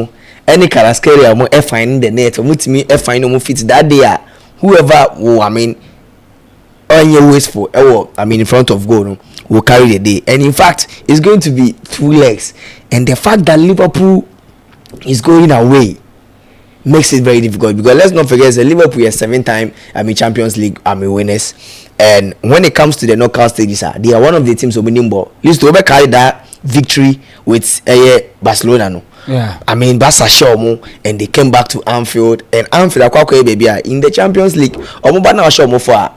any Caraskeria finding the net mutimi finding fit that day whoever will on your ways for in front of goal will carry the day. And in fact it's going to be 2 legs, and the fact that Liverpool is going away makes it very difficult, because let's not forget that Liverpool is 7-time Champions League winners, and when it comes to the knockout stages, they are one of the teams winning ball. Least to carry that victory with Barcelona. Yeah, Barca show and they came back to Anfield, and Anfield baby in the Champions League. Now show for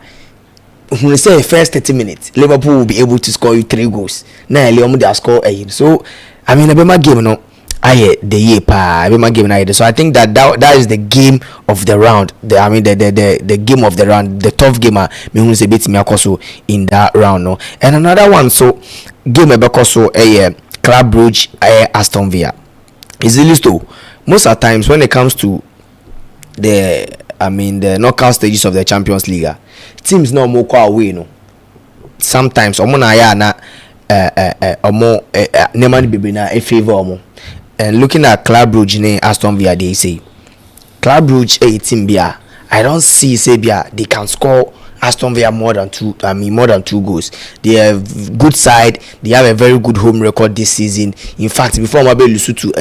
when they say first 30 minutes, Liverpool will be able to score you 3 goals. Now they score so a game the year game. So I think that is the game of the round. The game of the round, the tough game. Me say beat me also in that round And another one, so game also Club Brugge Aston Villa. Is it so? Most of the times when it comes to the knockout stages of the Champions League, teams no more away sometimes na neman bibi na favor and looking at Club Brugge Aston Villa, they say Club Brugge a team bia I don't see say bia they can score Aston Villa more than 2 goals. They have good side, they have a very good home record this season. In fact, before Mabe Lusu to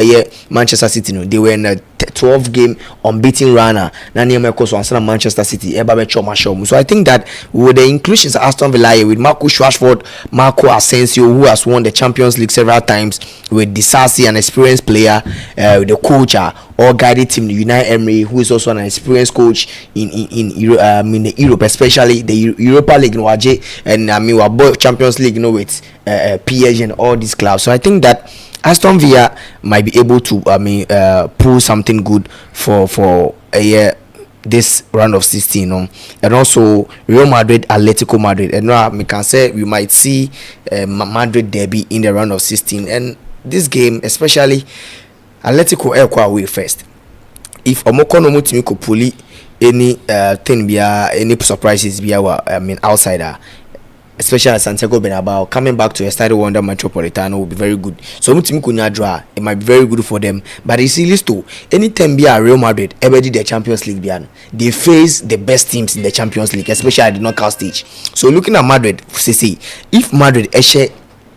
Manchester City, they were in a 12-game unbeaten runner. Manchester City. So I think that with the inclusions of Aston Villa, with Marcus Rashford, Marco Asensio, who has won the Champions League several times, with Disasi, an experienced player, with the coach, or guided team, Unai Emery, who is also an experienced coach in Europe, especially the Europa League, and we both Champions League, with PSG and all these clubs. So I think that Aston Villa might be able to pull something good for a year this round of 16, and also Real Madrid, Atletico Madrid, and we can say we might see Madrid derby in the round of 16. And this game, especially Atletico away first. If Omokono Mutimi could pull any thing any surprises outsider, especially at Santiago Bernabeu, coming back to a Estadio Wanda Metropolitano will be very good. So Mutimi could draw, it might be very good for them. But you see, Listo, anytime Real Madrid ever did the Champions League, they face the best teams in the Champions League, especially at the knockout stage. So looking at Madrid, if Madrid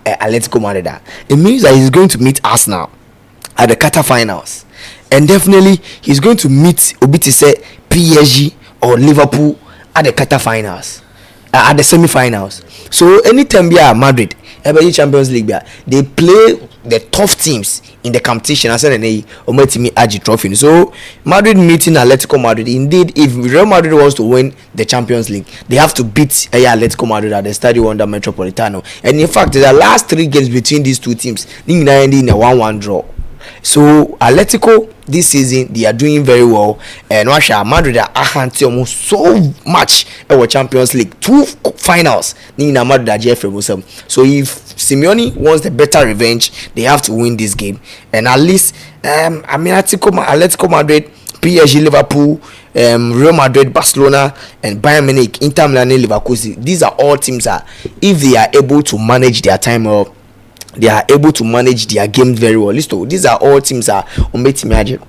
Atletico Madrid, it means that he's going to meet Arsenal at the quarterfinals, and definitely he's going to meet Obitise, PSG or Liverpool at the quarterfinals, at the semi-finals. So anytime Madrid every Champions League they play the tough teams in the competition. I said Aji trophy. So Madrid meeting Atletico Madrid. Indeed, if Real Madrid wants to win the Champions League, they have to beat Atletico Madrid at the Estadio Wanda Metropolitano. And in fact, the last 3 games between these 2 teams ended in a 1-1 draw. So Atletico this season they are doing very well, and Madrid are almost so much our Champions League 2 finals. So if Simeone wants the better revenge, they have to win this game, and at least Atletico Madrid, PSG, Liverpool, Real Madrid, Barcelona, and Bayern Munich, Inter Milan, Leverkusen. These are all teams that if they are able to manage their time well, they are able to manage their game very well. These are all teams that imagine.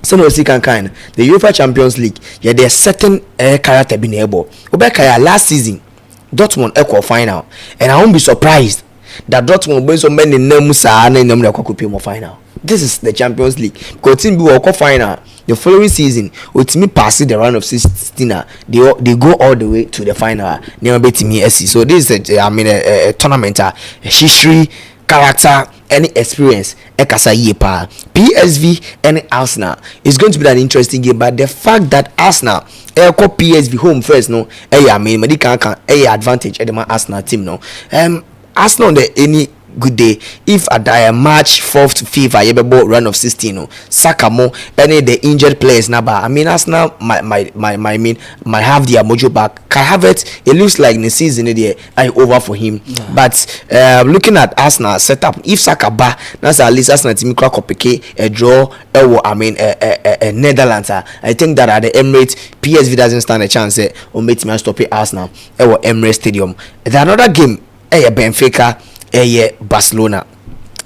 Some of the UEFA Champions League, there's certain character being able. Last season, Dortmund equal final, and I won't be surprised that Dortmund be so many names are na nam na kwakopie mo final. This is the Champions League. Because team be walk final the following season, ultimately pass the round of 16, they go all the way to the final. Never beat me SC. So this is a tournament, history, character, any experience. Ekasa yepa. PSV and Arsenal is going to be an interesting game, but the fact that Arsenal call PSV home first, no, medical advantage at the Arsenal team, no. Arsenal the any good day if at a match 4th to 5th run of 16 no Saka mo any the injured players now, but I mean Arsenal might have their mojo back. Can have it looks like the season there over for him, but looking at Arsenal setup, if Saka ba that's at least Arsenal team crack up a draw Netherlands. I think that at the Emirates PSV doesn't stand a chance or make me stop Arsenal Emirates Stadium. There's another game Benfica Barcelona.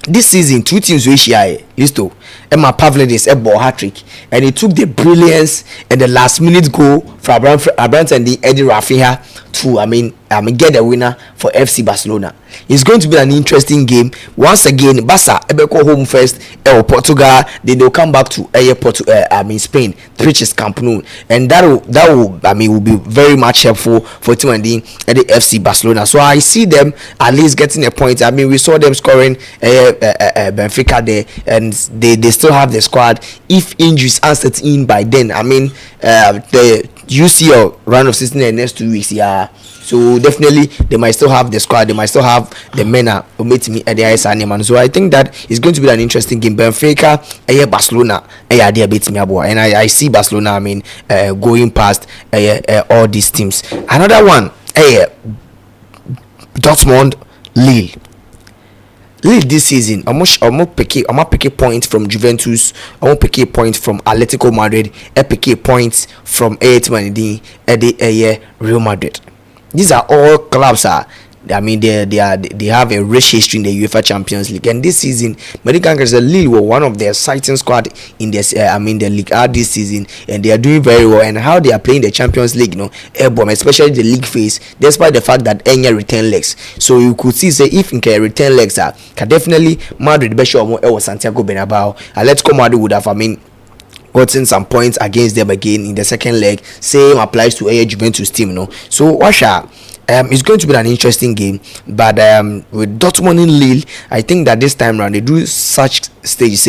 This season, two teams we share. Listo, Emma Pavlidis ball hat-trick, and he took the brilliance and the last-minute goal from Abraham and the Eddie Rafinha to get the winner for FC Barcelona. It's going to be an interesting game. Once again, Barca go home first, Portugal, then they'll come back to Spain, which is Camp Nou, and that will be very much helpful for team and the FC Barcelona. So I see them at least getting a point. I mean, we saw them scoring Benfica there, and they still have the squad. If injuries are set in by then, I mean, the UCL round of 16 in the next 2 weeks, yeah. So definitely they might still have the squad, they might still have the men who meet me at the ISA man. So I think that is going to be an interesting game. Benfica, Barcelona, they beat me abo, and I see Barcelona, going past all these teams. Another one, Dortmund, Lille. Lille this season, I'm pick a point from Juventus. I'm gonna pick a point from Atletico Madrid. I pick a point from Real Madrid. These are all clubs. I mean, they have a rich history in the UEFA Champions League, and this season, Medical Lille were one of the exciting squad in this. The league this season, and they are doing very well. And how they are playing the Champions League, airborne, especially the league phase, despite the fact that any return legs. So you could see, say, if in return legs can definitely Madrid be sure more Santiago Bernabeu. Atletico Madrid would have, gotten some points against them again in the second leg. Same applies to Juventus team, So Washa, it's going to be an interesting game, but with Dortmund in Lille, I think that this time around they do such stages.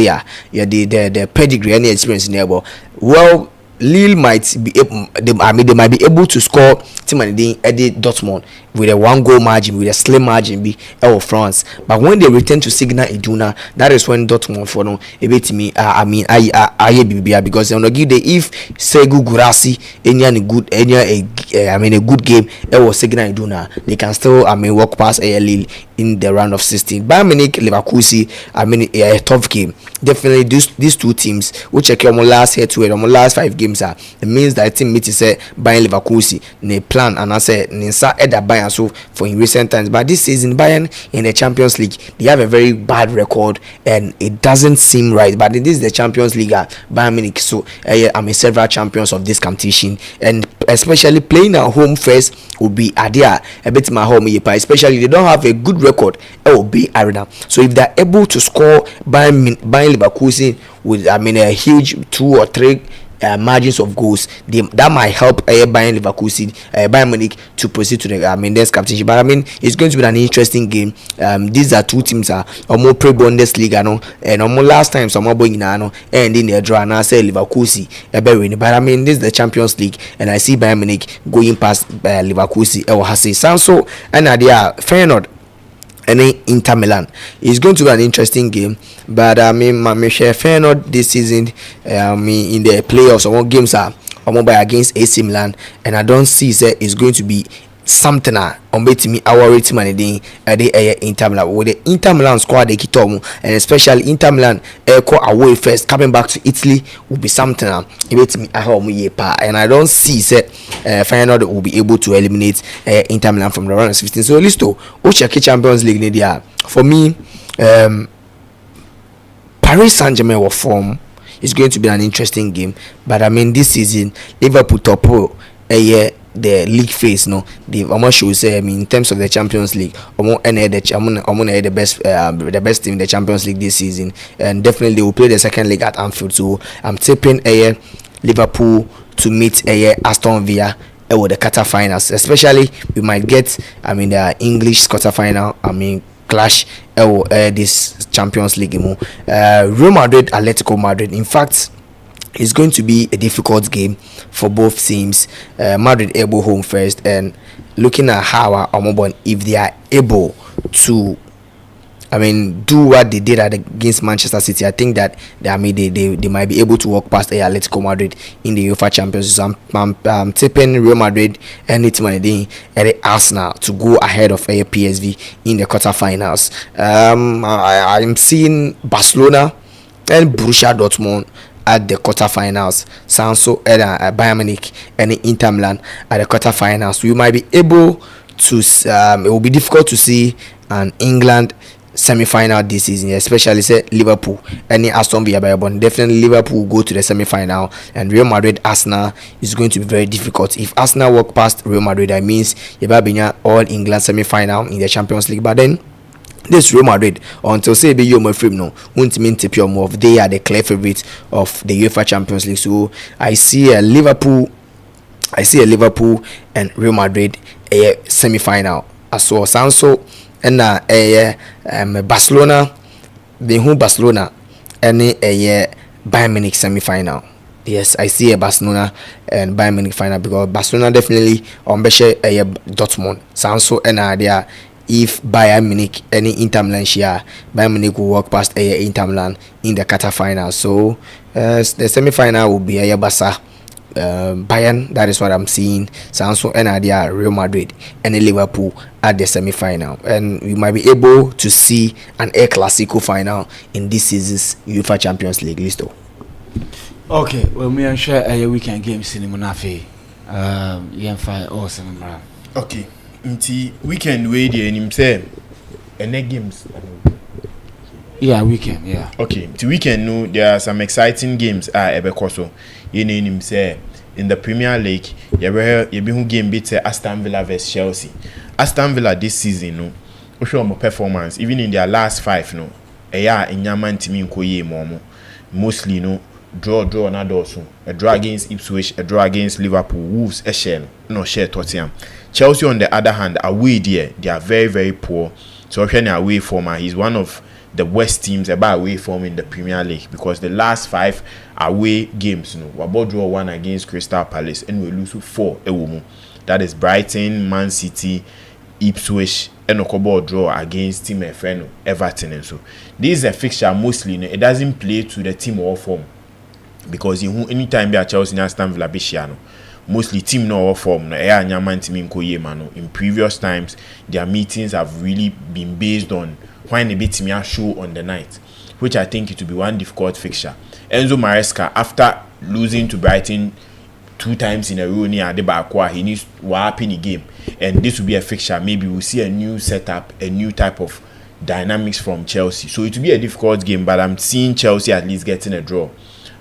The pedigree and the experience in there, but well, Lille might be they might be able to score team and they edit Dortmund with a 1-goal margin, with a slim margin be France. But when they return to Signal Iduna, that is when Dortmund for no a bit me because they give the if Segu Gurasi any good a good game was Signal Iduna, they can still walk past Lille in the round of 16. Bayern Munich, Leverkusen, a tough game. Definitely these two teams which check on last head to it on last 5 games it means that team meet say Bayern Leverkusen they plan and I say Ninsa Eda Bayern so for in recent times, but this season Bayern in the Champions League they have a very bad record and it doesn't seem right, but this is the Champions League Bayern Munich, so several champions of this competition, and especially playing at home first will be idea a bit my home, especially they don't have a good record will be arena. So if they're able to score Bayern Leverkusen with a huge 2 or 3 margins of goals, that might help Bayern Leverkusen, Bayern Munich to proceed to the next competition. But it's going to be an interesting game. These are two teams are more pre-Bundesliga, and last time some more going and in their draw and I say Leverkusen but this is the Champions League, and I see Bayern Munich going past Leverkusen Sanso and Adia Feyenoord and Inter Milan. It's going to be an interesting game, but my share Feyenoord this season in the playoffs, some games are against AC Milan, and I don't see that it's going to be something on me our rating and the Inter Milan with the Inter Milan squad they keep and especially Inter Milan away first coming back to Italy will be something me and I don't see that Feyenoord will be able to eliminate Inter Milan from the round of 16. So listo check Champions League media for me. Paris Saint-Germain will form. It's going to be an interesting game, but this season Liverpool top the league phase, no, they almost should say, I mean, in terms of the Champions League, the best team in the Champions League this season, and definitely they will play the second leg at Anfield. So I'm tipping Liverpool to meet Aston Villa with the quarterfinals. Especially we might get, I mean, the English quarterfinal, I mean, clash this Champions League. Real Madrid, Atletico Madrid. In fact, it's going to be a difficult game for both teams. Madrid able home first, and looking at how if they are able to, I mean, do what they did against Manchester City, I think that they might be able to walk past Atletico Madrid in the UEFA Champions League. So I'm tipping Real Madrid and it's Arsenal to go ahead of PSV in the quarterfinals. I'm seeing Barcelona and Borussia Dortmund at the quarterfinals. Sanso and Bayern Munich and Inter Milan at the quarterfinals. We might be able to. It will be difficult to see an England semi-final this season, especially say Liverpool and Aston Villa. But definitely Liverpool will go to the semi-final, and Real Madrid Arsenal is going to be very difficult. If Arsenal walk past Real Madrid, that means you have been all England semi-final in the Champions League. But then this Real Madrid, until say be you my frame no, won't mean tip your move. They are the clear favorites of the UEFA Champions League. So I see a Liverpool and Real Madrid a semi-final. I saw Sanso and Barcelona, Barcelona and a Bayern Munich semi-final. Yes, I see a Barcelona and Bayern Munich final, because Barcelona definitely on Beshe a Dortmund. Sanso and idea. If Bayern Munich any Inter Milan share, Bayern Munich will walk past Inter Milan in the quarterfinal. So the semi-final will be Barca, Bayern. That is what I'm seeing. Sanso and idea Real Madrid and Liverpool at the semi-final, and we might be able to see an El Clasico final in this season's UEFA Champions League list. Okay, well, me and share a weekend games in Munafi. Awesome. Okay. Nti weekend way the him say any games. Yeah, weekend, yeah. Okay, to weekend no, there are some exciting games ebekoso. Him say in the Premier League, you be who game beat Aston Villa vs Chelsea. Aston Villa this season no, we show more performance even in their last 5 no. Inyaman timi nkoye momo. Mostly no draw na doso. A draw against Ipswich, a draw against Liverpool, Wolves, a share Tottenham. Chelsea on the other hand, away there, they are very, very poor. So when away form, he's one of the worst teams about away form in the Premier League, because the last 5 away games, we about draw 1 against Crystal Palace and we lose 4 ewomu. That is Brighton, Man City, Ipswich, and Okobo draw against Team FN, Everton, and so this is a fixture mostly. It doesn't play to the team or form, because anytime they are Chelsea and Aston Villa Bishiano. Mostly team no form no nyaman team nkoye mano. In previous times their meetings have really been based on when they beat team show on the night, which I think it will be one difficult fixture. Enzo Maresca, after losing to Brighton 2 times in a row near Adebakwa, he needs to happen the game, and this will be a fixture. Maybe we'll see a new setup, a new type of dynamics from Chelsea. So it will be a difficult game, but I'm seeing Chelsea at least getting a draw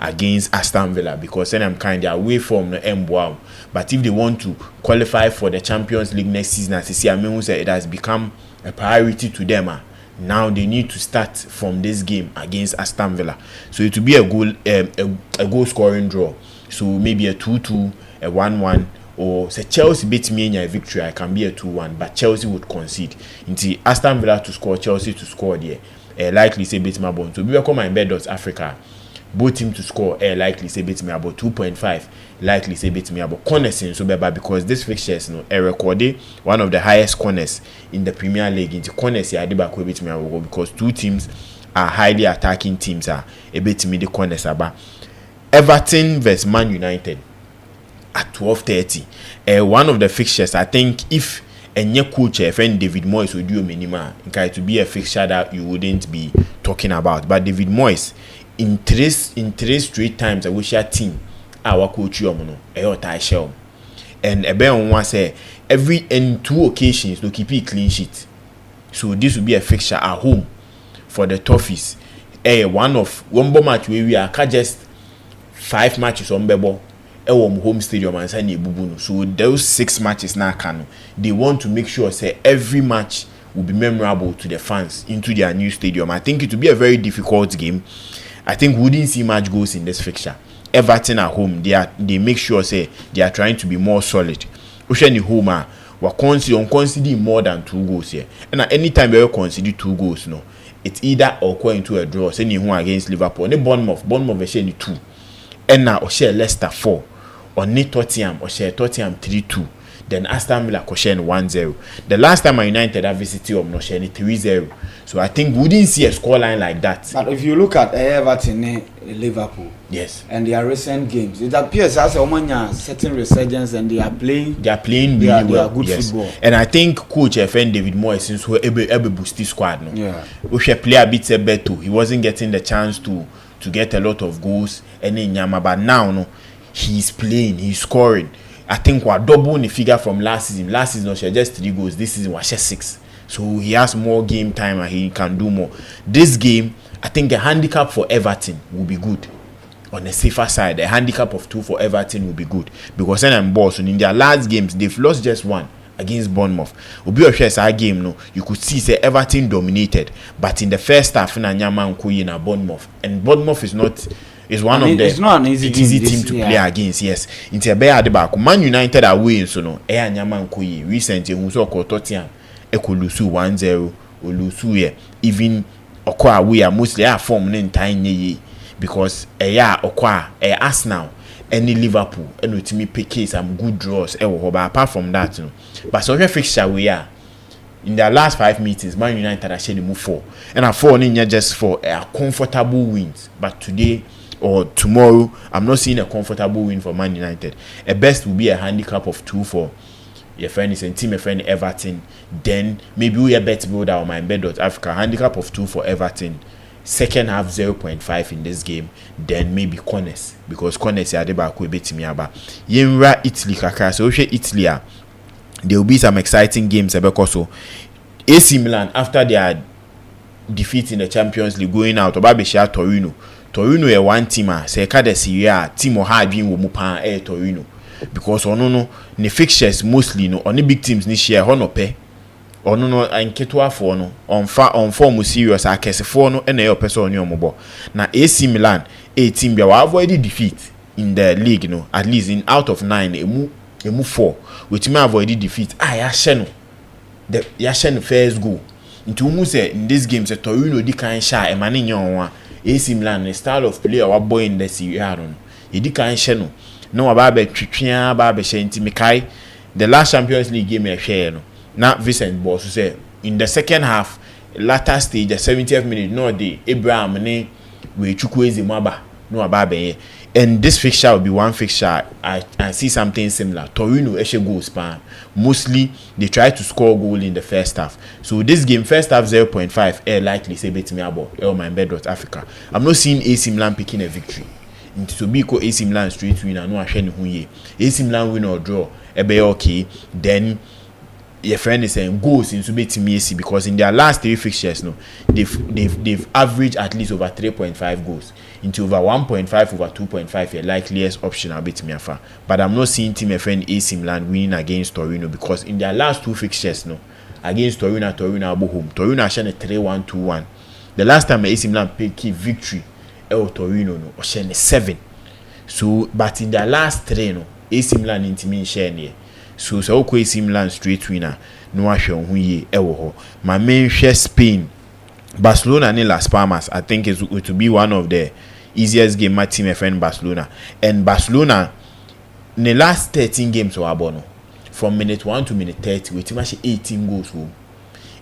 against Aston Villa, because then I'm kind of away from the MWOW. But if they want to qualify for the Champions League next season, as you see, I mean, it has become a priority to them. Now they need to start from this game against Aston Villa. So it will be a goal scoring draw. So maybe a 2-2, a 1-1, or say Chelsea beat me in a victory, I can be a 2-1, but Chelsea would concede. Until Aston Villa to score, Chelsea to score there. Likely say beat my bone. So we welcome MYBET.AFRICA. Both team to score, likely say beat me about 2.5, likely say beat me about corners in so bad, because this fixture is recorded one of the highest corners in the Premier League. Into corners here, I did back beat me about, because 2 teams are highly attacking teams. A bit me the corners about Everton vs Man United at 12:30. One of the fixtures, I think, if any coach, friend David Moyes would do a minima, it to be a fixture that you wouldn't be talking about. But David Moyes, in three straight times, I wish our team, our coach, and a bear on one say every in 2 occasions to keep it clean sheet. So this will be a fixture at home for the Toffees. One match where we are just 5 matches on Bebo, home stadium and say bubu. So those 6 matches now can they want to make sure say every match will be memorable to the fans into their new stadium. I think it will be a very difficult game. I think we wouldn't see much goals in this fixture. Everton at home, they make sure say they are trying to be more solid. Ocean home we're conceding more than 2 goals here. And at any time you concede 2 goals, no, it's either or go into a draw. Say home against Liverpool, ne Bournemouth share 2, and now or share Leicester 4, or ne Tottenham or share Tottenham 3-2. Then Aston Villa share 1-0. The last time Man United have visited no share 3-0. So I think we wouldn't see a scoreline like that. But if you look at Everton, Liverpool, yes, and their recent games, it appears as a certain resurgence, and they are playing really well. They are good football. And I think Coach FN David Moyes since who able boost the squad. No, yeah, we should play a bit better. He wasn't getting the chance to get a lot of goals. And in Yama, but now no, he's playing, he's scoring. I think we're double the figure from last season. Last season, she just 3 goals. This season, was just 6. So he has more game time and he can do more. This game, I think a handicap for Everton will be good. On the safer side, a handicap of 2 for Everton will be good. Because then I'm boss. And in their last games, they've lost just 1 against Bournemouth. Obi our game, no, you could see say Everton dominated. But in the first half, Nyama Nkoyi na Bournemouth. And Bournemouth is not... It's one of the it's not an easy team to play against. Yes, into a bear at the back. Man United are winning, so no. Nyama Nkoyi recently who saw Tottenham ekolusu 1-0 or lusu here. Even okwa we are mostly our form in time because okwa Arsenal any Liverpool and with me pick some good draws. But apart from that, no. But so fixture we are. In their last 5 meetings, Man United actually move 4, and a 4 in just for a comfortable wins. But today or tomorrow, I'm not seeing a comfortable win for Man United. At best will be a handicap of 2 for your friends and team, your friend Everton. Then maybe we a bet builder on MYBET.AFRICA. Handicap of 2 for Everton. Second half 0.5 in this game. Then maybe corners, because corners are the back we bet me about. Yenra Italy kaka. So Italy, there will be some exciting games because AC Milan after their defeat in the Champions League going out Obabeshia Torino is one team say the Serie A team or hard win wo pan Torino because no the fixtures mostly no on the big teams this year no pay no anketua for no on form serious akesefo no na your person on your mobile na AC Milan a team be avoid defeat in the league no at least in out of 9 emu 4 which may avoid defeat yasheno first goal into who say in this game say Torino di kan sha e mane nyon AC Milan the style of play our boy in the Serie A no e di kan sheno no aba be twetwea ba be shenti mekai the last Champions League game e hwe no na Vincent Boss say in the second half latter stage the 70th minute no dey Abraham ne we chukwueze maba no aba be. And this fixture will be one fixture I see something similar. Torino eshe goals pan. Mostly they try to score goal in the first half. So this game first half 0.5 likely say bet me about MYBET.AFRICA. I'm not seeing AC Milan picking a victory. To be ko AC Milan straight winner no ahwe ne hu ye. AC Milan win or draw be okay. Then your friend is saying goals into betting AC because in their last 3 fixtures no they've averaged at least over 3.5 goals into over 1.5 over 2.5 a likeliest option I'll bet me afa. But I'm not seeing team friend AC Milan winning against Torino because in their last 2 fixtures no against Torino abo home Torino shane 3-1 2-1. The last time AC Milan picked victory Torino no shane 7. So but in their last 3 no AC Milan intimi share ne. So AC Milan straight winner no ahwe hu ye ho my main share Spain Barcelona and Las Palmas. I think it will be one of the easiest game my team friend Barcelona. And Barcelona in the last 13 games or abono from minute 1 to minute 30 with much 18 goals home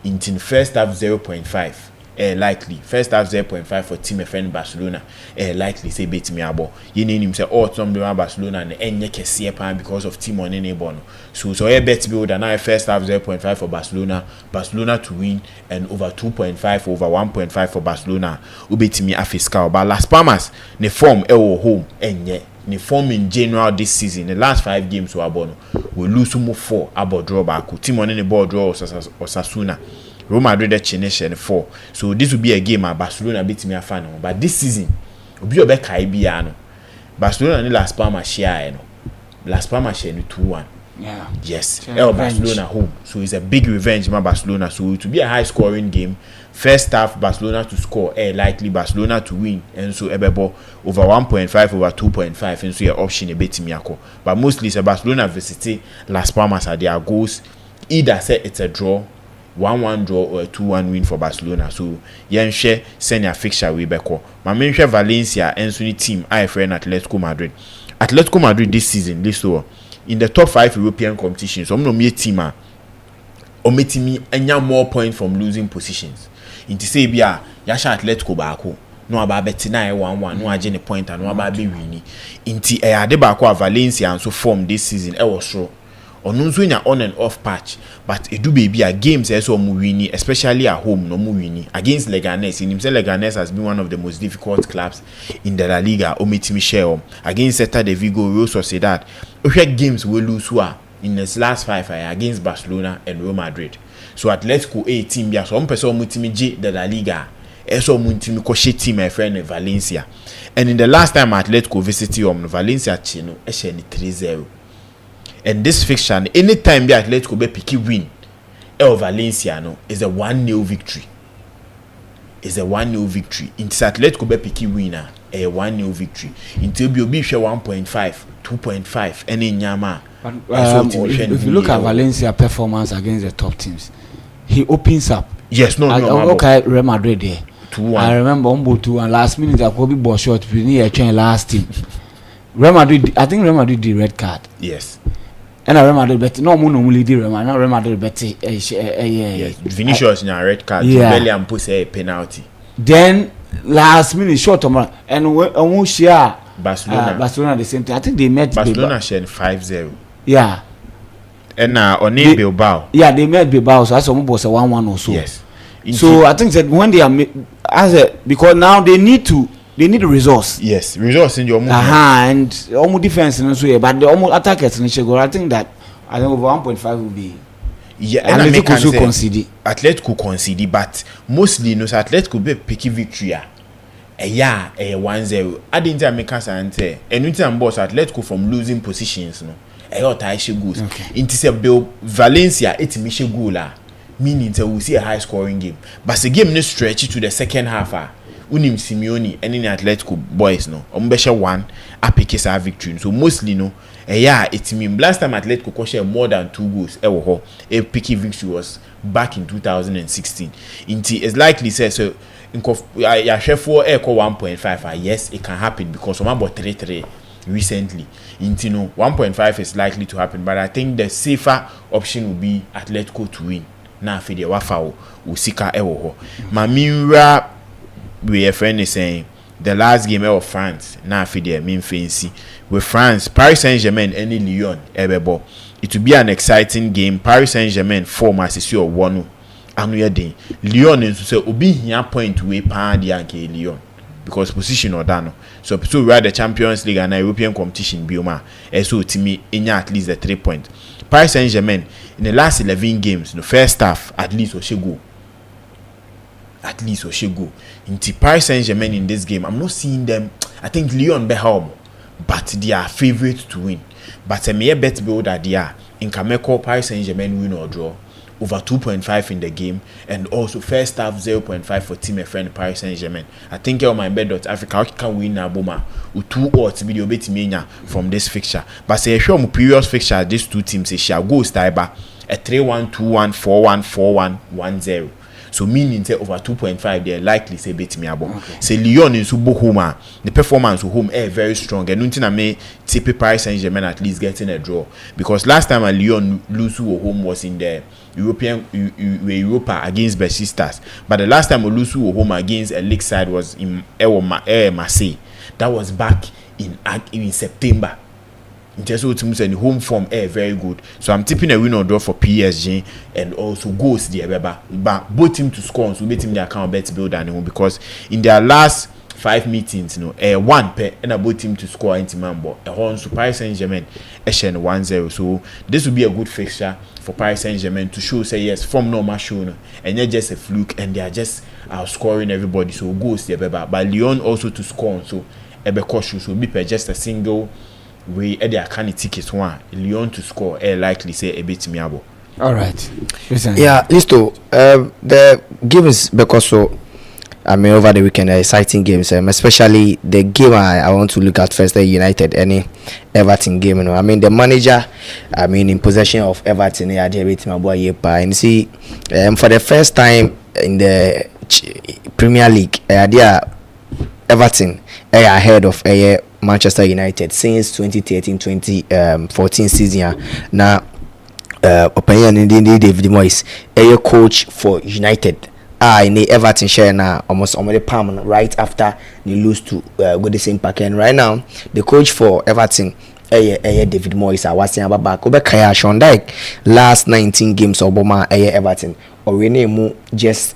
in the first half 0.5 likely first half 0.5 for team friend Barcelona likely say bet me abo you name him say some Barcelona and enye kese pan because of team on any bono so bet builder now first half 0.5 for Barcelona to win and over 2.5 over 1.5 for Barcelona ubetimi afiscal but Las Palmas ne form home enye ne form in general this season the last 5 games were bono we lose 4 about draw back team on any ball draw Osasuna Real Madrid Chinese 4. So this will be a game at Barcelona beat me a fan. But this season, will be a Caribbean. Barcelona and Las Palmas share. Las Palmas share 2-1. Yeah. Yes. Barcelona home. So it's a big revenge, my Barcelona. So it will be a high scoring game. First half, Barcelona to score, likely Barcelona to win. And so Ebebo over 1.5 over 2.5. And so your option a bit miyako. But mostly it's a Barcelona versus Las Palmas are their goals. Either say it's a draw, 1-1 draw or a 2-1 win for Barcelona. So yen share send your fixture way back. My main share Valencia and Sunni team I friend Atletico Madrid. Atletico Madrid this season, this so in the top 5 European competitions, I'm no mere team omitting anya more points from losing positions. Inti say bia yasha Atletico baako no aba betina 1-1 no agye ne point and no aba be wini. Inti ade baako a Valencia and so form this season e was so ono nso nya on and off patch, but edu baby a games so mu wini, especially at home no mu wini against Leganes. In himself Leganes has been one of the most difficult clubs in the La Liga. Omitimi share against Celta de Vigo, Real Sociedad. Oshek games we lose in his last 5 against Barcelona and Real Madrid. So Atletico a team bia so person omutimi G the La Liga. So omutimi ko she team my friend in Valencia. And in the last time Atletico visited Valencia chino e share 3-0. And this fixture, anytime the Atletico be picky win, El Valencia no is a 1-0 victory. Is a 1-0 victory. Into Atletico be picky winner, a 1-0 victory. Until be share 1.5, 2.5, any nyama. If you look at Valencia performance against the top teams, he opens up. Yes, no. Okay, Real Madrid there. 2-1. I remember Umbo 2 and last minute I could be ball short. We need a change last team. Real Madrid, I think Real Madrid did red card. Yes. And I remember bet no more normally did remember bet yes. Vinicius na red card. Yeah. Belly and put a penalty. Then last minute short and we share Barcelona the same thing. I think they met Barcelona shared 5-0. Yeah. And on Bilbao. Yeah, they met Bilbao, so that's almost a 1-1 or so. Yes. So I think that when they are because now they need the resource. Yes, resource in your movement. And almost defense in so but the almost attackers in Chicago. I think over 1.5 will be. Yeah, and Atletico concede. Atletico concede, but mostly no Atletico be picky victory. A 1-0. I didn't make us answer. And we time boss Atletico from losing positions no. Goals. Into say Valencia it Michel goal meaning we see a high scoring game. But the game no stretch to the second half. Unim Simeone and in Atletico boys no. Ombesha 1 apike sa victory. So mostly no it mean last time Atletico ko share more than 2 goals. A picky victory was back in 2016. It's likely say so I share 4 1.5. Yes, it can happen because some about 3-3 recently. 1.5 is likely to happen, but I think the safer option will be Atletico to win. Na fide wafa usika ewo. Mamira we a friend is saying the last game of France na fide mean fancy with France Paris Saint-Germain and Lyon ebebo. It will be an exciting game. Paris Saint-Germain form as you one anu ye den. Lyon nso say obi hia point we pa dia nke Lyon because position or dano. So we are the Champions League and European competition bioma. So timi enya at least the 3 points. Paris Saint-Germain in the last 11 games, the first half at least Oshego. In Paris Saint-Germain in this game, I'm not seeing them. I think Lyon be home, but they are favorite to win. But I may bet build that they are in Kameko Paris Saint-Germain win or draw over 2.5 in the game, and also first half 0.5 for team friend Paris Saint-Germain. I think on MYBET.AFRICA can win na boma with 2 odds video bet mania from this fixture. But say show my previous fixture these two teams say shall go staiba a 3-1, 2-1, 4-1, 4-1, 1-0. So meaning say over 2.5 they likely say bet me abo. Okay. Say Lyon in Subo home the performance home very strong and nothing I may tip Paris Saint-Germain at least getting a draw because last time Lyon lose home was in the Europa against Besiktas, but the last time Olusu home against a league side was in Marseille. That was back in September. In terms of teams and home form very good. So I'm tipping a win or draw for PSG and also goals there, but both team to score so bet him their account bet build and because in their last 5 meetings, one pair and a both team to score into Mambo. A horn to Paris Saint-Germain, 1-0. So this will be a good fixture for Paris Saint-Germain to show say yes from normal show and not just a fluke and they are just outscoring everybody. So goals there, but Lyon also to score so a cautious will be just a single we at the kind of tickets one Lyon to score likely say a bit miabo. All right. Listen. Yeah, Listo. The games because so I mean over the weekend exciting games, especially the game I want to look at first, the United any Everton game. You know, I mean the manager, I mean in possession of Everton, and see for the first time in the Premier League, Everton ahead of Manchester United since 2013-2014 season. Now, opinion in David Moyes, coach for United. In the Everton share now almost on the palm right after they lose to Goodison Park, and right now the coach for Everton David Moyes I was saying about Obekaya Sean Dyke last 19 games Obama Everton or rename just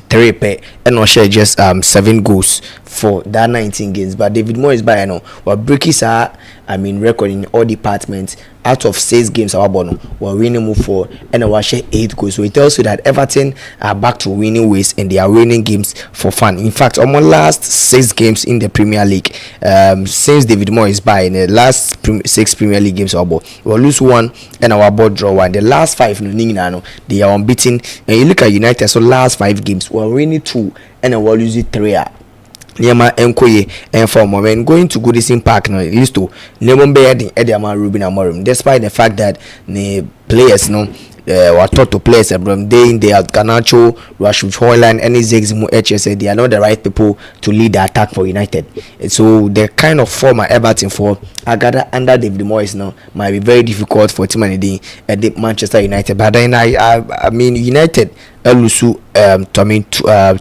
3 pay and not share just 7 goals for that 19 games, but David Moyes by no what breakies are record in all departments. Out of 6 games our bono were winning move for and I share 8 goals, so it tells you that Everton are back to winning ways and they are winning games for fun. In fact, almost last 6 games in the Premier League since David Moyes by in the last 6 Premier League games our ball we lose 1 and our ball draw 1. The last 5 they are unbeaten, and you look at United, so last 5 games we're winning 2 and we're losing 3. Niema Enkoye and for a moment going to Goodison Park now used to Nemombe Ediama Ruben Amorim, despite the fact that the players were taught to play from day in day out. Garnacho, Rashford, Haaland, and Zeximo HS, they are not the right people to lead the attack for United. And so the kind of form Everton for Agada under David Moyes now might be very difficult for Team at the Manchester United. But then I mean United Elusu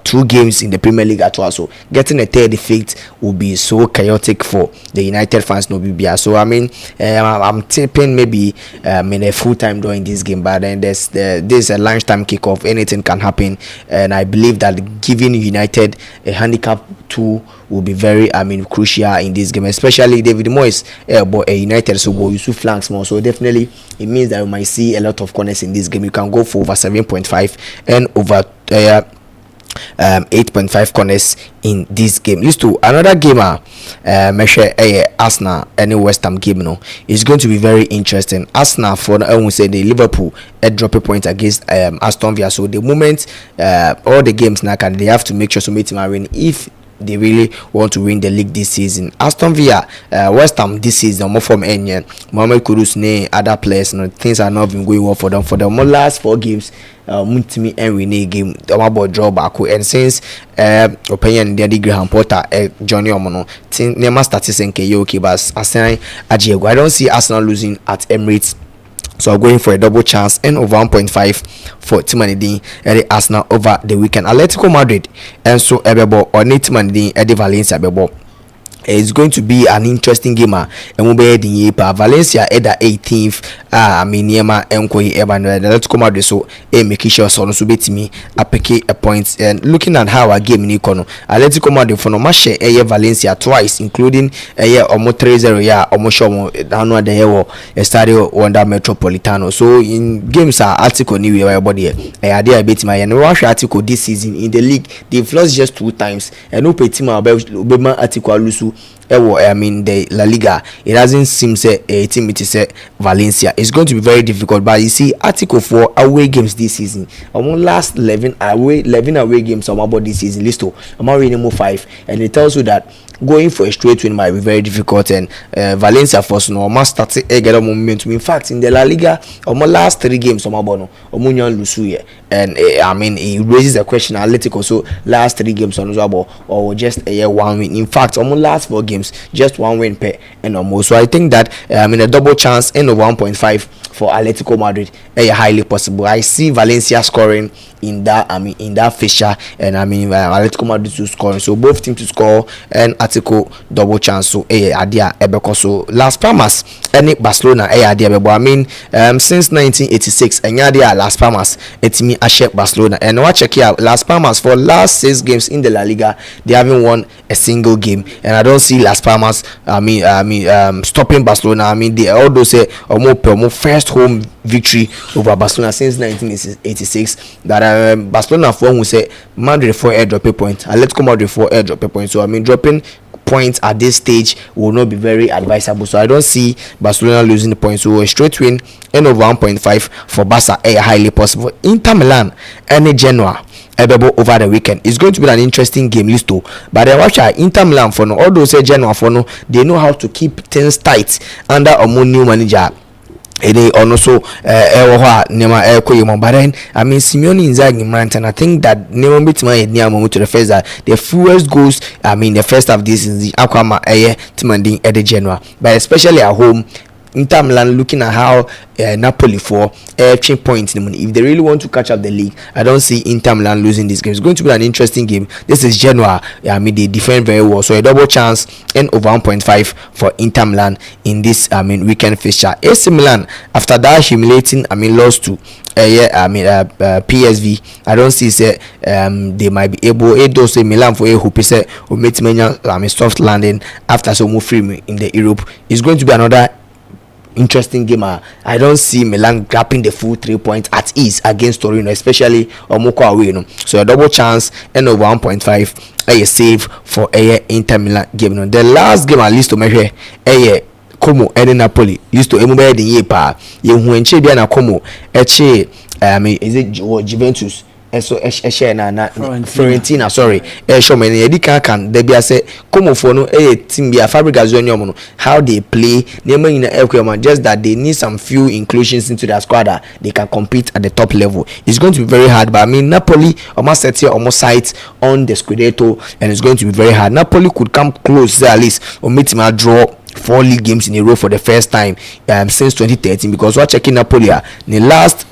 2 games in the Premier League at all, so getting a third defeat will be so chaotic for the United fans no BBR. So I mean I'm tipping maybe in a full time during this game, but then there's a lunchtime kickoff, anything can happen, and I believe that giving United a handicap 2 will be very crucial in this game, especially David Moyes but United so will use flanks more, so definitely it means that we might see a lot of corners in this game. You can go for over 7.5 and over 8.5 corners in this game. Used to another game measure Arsenal and West Ham game is going to be very interesting. Arsenal for I won't say the Liverpool drop a point against Aston Villa, so the moment all the games now they have to make sure to meet him win if they really want to win the league this season. Aston Villa, West Ham this season more from Enya, Mohamed Kudus, other players, things are not even going well for them. For the last 4 games, Muntimi and Winnie game, the about draw back, and since opinion the Graham Potter, Johnny Omono, Nema statistics and Keyoki, but Arsenal, I don't see Arsenal losing at Emirates. So I'm going for a double chance and over 1.5 for Timanidin and Arsenal over the weekend. Atletico Madrid and so Ebebo or Timanidin and Valencia Bebo. It's going to be an interesting game and we'll be heading here. Valencia at the 18th Niema Enkoye Evan Atletico Madrid, so making sure so to beat me a pick a point. And looking at how our game in Econo Atletico Madrid for no match Valencia twice, including almost 3-0 almost down the year Estadio Wanda Metropolitano. So in games are Atletico new everybody I did beat my and rush Atletico this season in the league they've lost just 2 times and no pay team Obema Atletico Alusu the La Liga. It doesn't seem say a team it is Valencia. It's going to be very difficult, but you see article for away games this season among last 11 away games about this season list I'm already number 5, and it tells you that going for a straight win might be very difficult, and Valencia first must start to get a momentum. In fact, in the La Liga, almost last 3 games Lusu, and it raises a question Atletico so last 3 games on Zabo or just a 1 win. In fact, almost last 4 games just 1 win per and almost. So I think that a double chance and over 1.5 for Atletico Madrid highly possible. I see Valencia scoring in that fixture, and Atletico Madrid to score, so both teams to score and Atletico double chance. So adia ebeko so Las Palmas and Barcelona adia bebo. Since 1986 and adia Las Palmas etimi ashep Barcelona, and watch check here Las Palmas for last 6 games in the La Liga they haven't won a single game, and I don't see Las Palmas stopping Barcelona. They although say almost first home victory over Barcelona since 1986 that Barcelona for who say Madrid for airdrop a point, Atletico Madrid for airdrop a point, so dropping points at this stage will not be very advisable. So I don't see Barcelona losing the points. So a straight win and over 1.5 for Barca highly possible. Inter Milan and Genoa over the weekend. It's going to be an interesting game list too. But I watch Inter Milan for no, although say Genoa for no, they know how to keep things tight under a new manager. It also Nema Koyoma. But then I mean Simeone Inzaghi and I think that Nema bit my near moment to the first that the fewest goals the first half this is the Aquama Timanding at the Genoa. But especially at home, Inter Milan looking at how Napoli for change points. If they really want to catch up the league, I don't see Inter Milan losing this game. It's going to be an interesting game. This is Genoa. They defend very well, so a double chance and over 1.5 for Inter Milan in this weekend fixture. AC Milan after that humiliating loss to PSV. I don't see say they might be able to say Milan for who say will make soft landing after some free in the Europe. It's going to be another interesting game. I don't see Milan grabbing the full 3 points at ease against Torino, especially Omoko away. So a double chance and over 1.5 a save for Inter Milan game. The last game at least to measure Como and Napoli used to emube the year pa ye huenche bia na Como eche is it Juventus and so na Fiorentina sorry show me edi kan there be say Como for no team bia Fabregas no how they play never in the just that they need some few inclusions into their squad they can compete at the top level. It's going to be very hard, but I mean Napoli almost set here almost sight on the Scudetto and it's going to be very hard. Napoli could come close at least or meet him a draw 4 league games in a row for the first time since 2013 because we're checking Napoli the last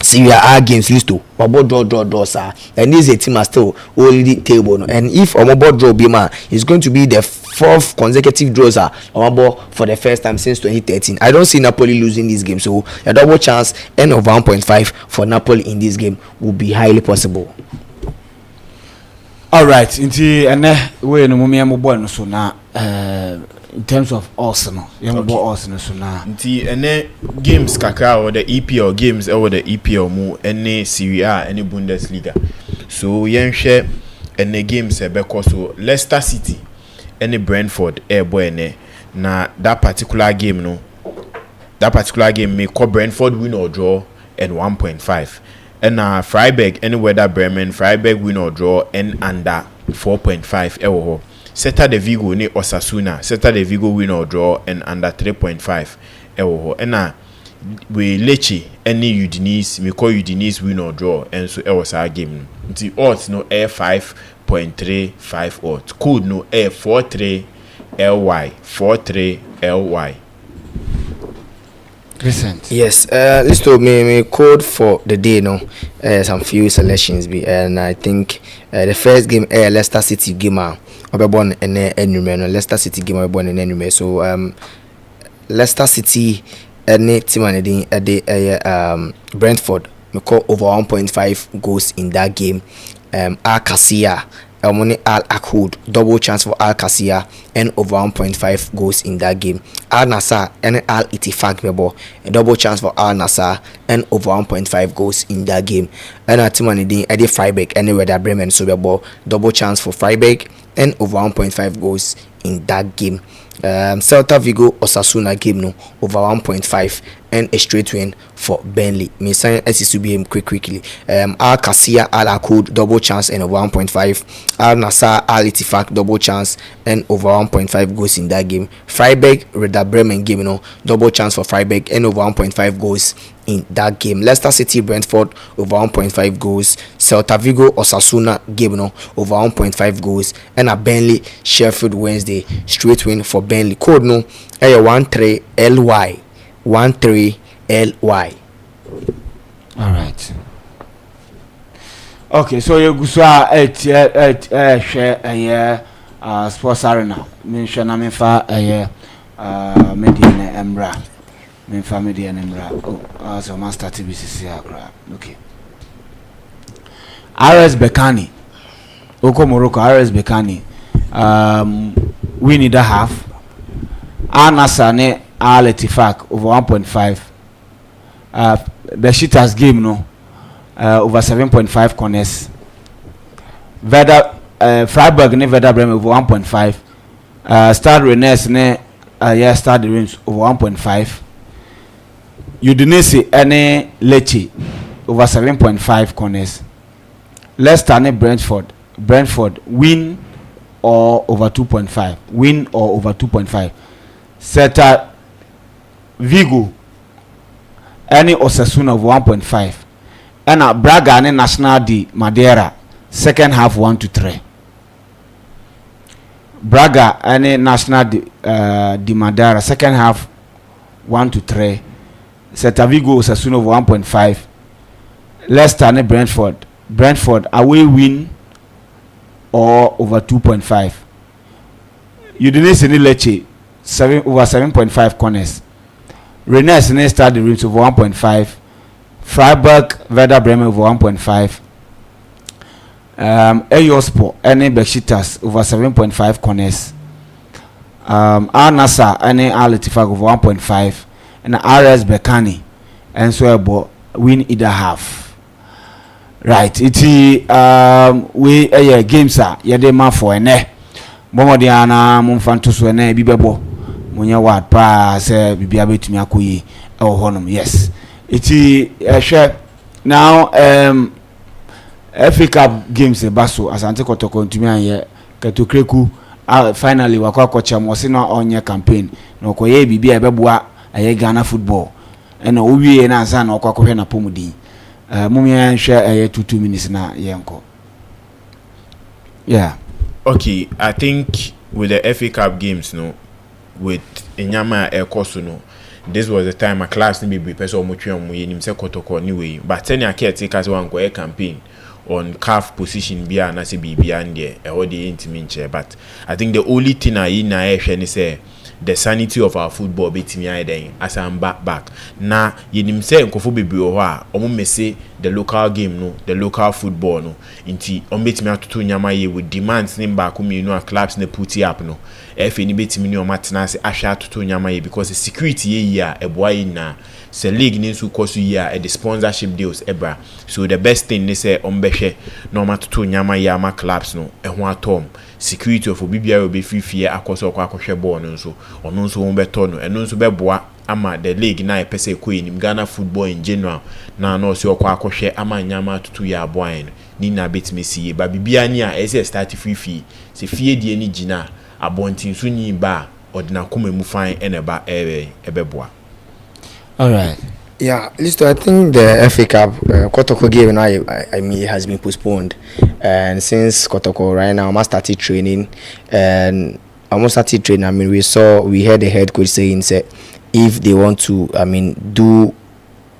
Serie A games list to draw sir, and this is a team are still holding the table and if Omobo draw Bima is going to be the 4th consecutive draws Omobo for the first time since 2013. I don't see Napoli losing this game, so a double chance and of 1.5 for Napoli in this game will be highly possible. All right, inti we no mumia mo boy no so na in terms of Arsenal, Arsenal so na inti games kakra or the EPL games or the EPL mu Serie A Bundesliga. So yenhwe games because so Leicester City Brentford boy na that particular game may call Brentford win or draw and 1.5. And Freiburg Werder Bremen Freiburg win or draw and under 4.5 Celta de Vigo ni Osasuna Celta de Vigo win or draw and under 3.5 and we Lecce any Udinese me call Udinese win or draw and so was our game. The odds no air 5.35 odds could no air 43 ly recent. Yes, let's do me code for the day some few selections be and I think the first game Leicester City game born and Leicester City game born in anyway. So Leicester City any team and Brentford me call over 1.5 goals in that game. Alcacia Al Akud double chance for Alcacia and over 1.5 goals in that game. Al Nassr and Al Ittifaq a double chance for Al Nassr and over 1.5 goals in that game. And a team and Eddie Freiburg and Werder Bremen so double chance for Freiburg and over 1.5 goals in that game. Celta Vigo Osasuna game over 1.5 and a straight win for Burnley. Me sign SSUBM quickly. Alcacia Al Akud double chance and over 1.5. Al Nassr Al Ittifaq double chance and over 1.5 goals in that game. Freiburg Werder Bremen game double chance for Freiburg and over 1.5 goals in that game. Leicester City Brentford over 1.5 goals. Celta Vigo Osasuna game over 1.5 goals and a Burnley Sheffield Wednesday straight win for Burnley. Code 13 LY 13 LY. All right. Okay, so you go share sports arena. Mention na mefa Mediana Emra. Mefa Mediana Emra. Oh, so master TBCC akra. Okay. RS Bekani. Oko Morocco RS Bekani. We need a half. Anasane Al Ittifaq over 1.5. Besiktas game over 7.5 corners. Freiburg ne Werder Bremen over 1.5. Stade Rennes ne Stade Reims over 1.5. Udinese and Lecce over 7.5 corners. Leicester and Brentford win or over 2.5. Win or over 2.5. Celta Vigo any Osasuna over 1.5. And Braga and Nacional de Madeira second half 1-3. Braga and Nacional de Madeira second half 1-3. Celta Vigo Osasuna over 1.5. Leicester and Brentford away win or over 2.5. Udinese and Lecce over 7.5 corners. Rennes and Stade Reims over 1.5. Freiburg Werder Bremen over 1.5. Eyospor and Besiktas over 7.5 corners. Al Nassr and Al Ettifaq over 1.5. And RS Berkane and so about win either half. Right, it's we games are yedema for ene. Bomodiana mumfantusu ene bibebo. Munya wad pa se bibia betumi akoyi e honum. Yes. It's share now FA Cup games baso Asante Kotoko ntumi anye Ketokreku finally wakwa kocha mo se no onye campaign no koye bibia ebeboa aye Ghana football ena owie na ansa na okwakohwe na pomudi mumia nhwe aye 2 minutes na yenko. Yeah, okay, I think with the FA Cup games no with Enyama Ekoso no, this was the time a class ni be person omotwe omoye nim se Kotoko anyway, but any caretakers wan go campaign on calf position bia na se bibia ndie e ho de intimi nche. But I think the only thing I na ehwe ni say the sanity of our football betimi aiden as I'm back na yenim se nkofo bebre ho a omo mese the local game no, the local football no, inti ombetimi atoto nyama ye with demands ni back mienu a clubs na put up no efe ni betimi ni omatena se ahwa atoto nyama ye because the security ye ya eboa yi na se league ni nso koso yi a the sponsorship deals ebra. So the best thing ni say ombehwe na omatoto nyama ye ama clubs no ho atom security of bibia obe fifie akoso akwohwe ball no nso ono nso wo beto no eno nso beboa ama the league na epese ko enim Ghana football in general na no se akwohwe ama nyama tutu ya aboan ni na betime siye ba bibia ni a ese start fifie se fie die ni gina abontin so nyi ba odina koma mu fan eneba ebeboa. All right. Yeah, Listo, I think the FA Cup Kotoko game now I mean it has been postponed, and since Kotoko right now almost started training, and I mean we heard the head coach saying say if they want to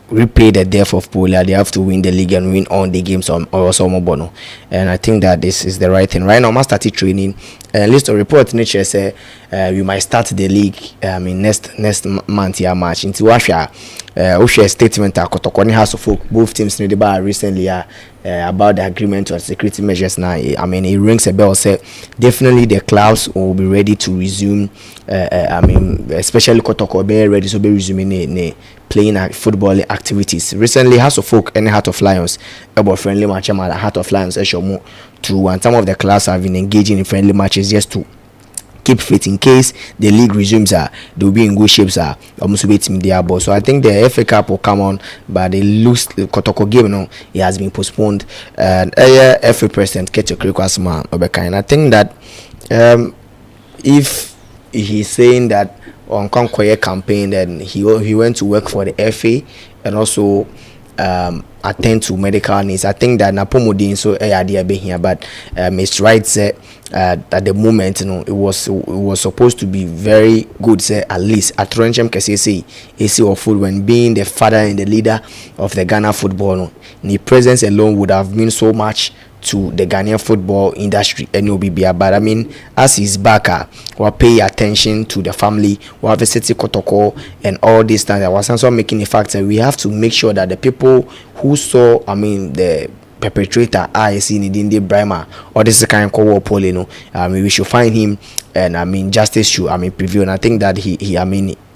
repay the death of Pola, they have to win the league and win all the games or Bono. And I think that this is the right thing. Right now, I started training. List of report nature say we might start the league next month here March. Into Russia, Osha statement Kotokoni House of Folk, both teams in the bar recently about the agreement on security measures now. I mean it rings a bell say definitely the clubs will be ready to resume especially Kotoko be ready to be resuming playing football activities. Recently House of Folk and Heart of Lions about friendly match at Heart of Lions through, and some of the clubs have been engaging in friendly matches just to keep fit in case the league resumes. They'll be in good shapes. Almost waiting their ball. So I think the FA Cup will come on, but the loose Kotoko game no, it has been postponed. And FA president Ketcho Krikwasma Obeka, and I think that if he's saying that on Conquer campaign, then he went to work for the FA and also attend to medical needs. I think that Napomodin so idea being here, but Mr. Wright said at the moment, you know, it was supposed to be very good. Say at least at Trenchem Kesese AC or food when being the father and the leader of the Ghana football. No, the presence alone would have meant so much to the Ghanaian football industry and OBBA. But I mean, as he's back, we'll pay attention to the family, we'll visit Kotoko and all this time. I was also making the fact that we have to make sure that the people who saw, the perpetrator, needing the Brahma or this kind of co-op, we should find him, and justice should prevail. And I think that he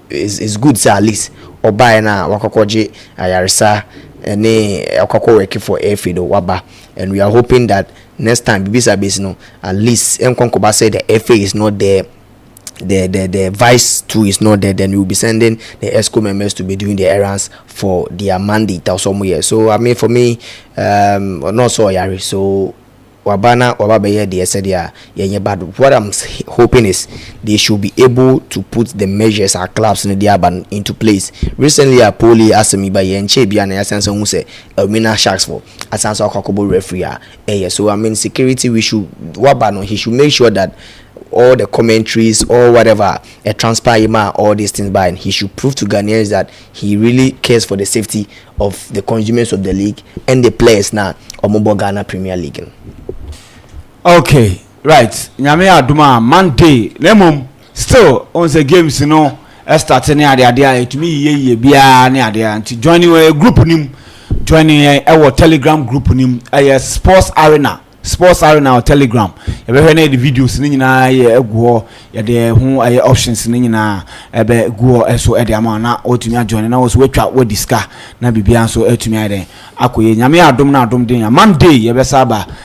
is good, sir, at least. Or by now, Wakakoji, Ayarisa, and Okako working for FA Waba. And we are hoping that next time, at least Mkonkoba said the FA is not there the vice too is not there, then we'll be sending the ESCO members to be doing the errands for their mandate or somewhere. So I mean, for me, not so yari. So wabana wababe they said yeah, but what I'm hoping is they should be able to put the measures our clubs in the urban into place. Recently a poly asked me by yenche bia na yasanso hu say Elmina Sharks for asanso akokobo referee so I mean security we should wabano he should make sure that all the commentaries or whatever a transpire all these things by, and he should prove to Ghanaians that he really cares for the safety of the consumers of the league and the players now Omobo Ghana Premier League. Okay, right. Nyame aduma Monday lemom still on the games start ne ade to me ye bia ne ade anti joining a group nim joining our Telegram group nim Sports Arena or Telegram. You be the videos ni nyina ye egu ye de ho options ni nyina ebe egu eso e de ama na otumi join na so wetwa we discuss na bibia so etumi ade akoye nyame adom na adom den Monday ye be saba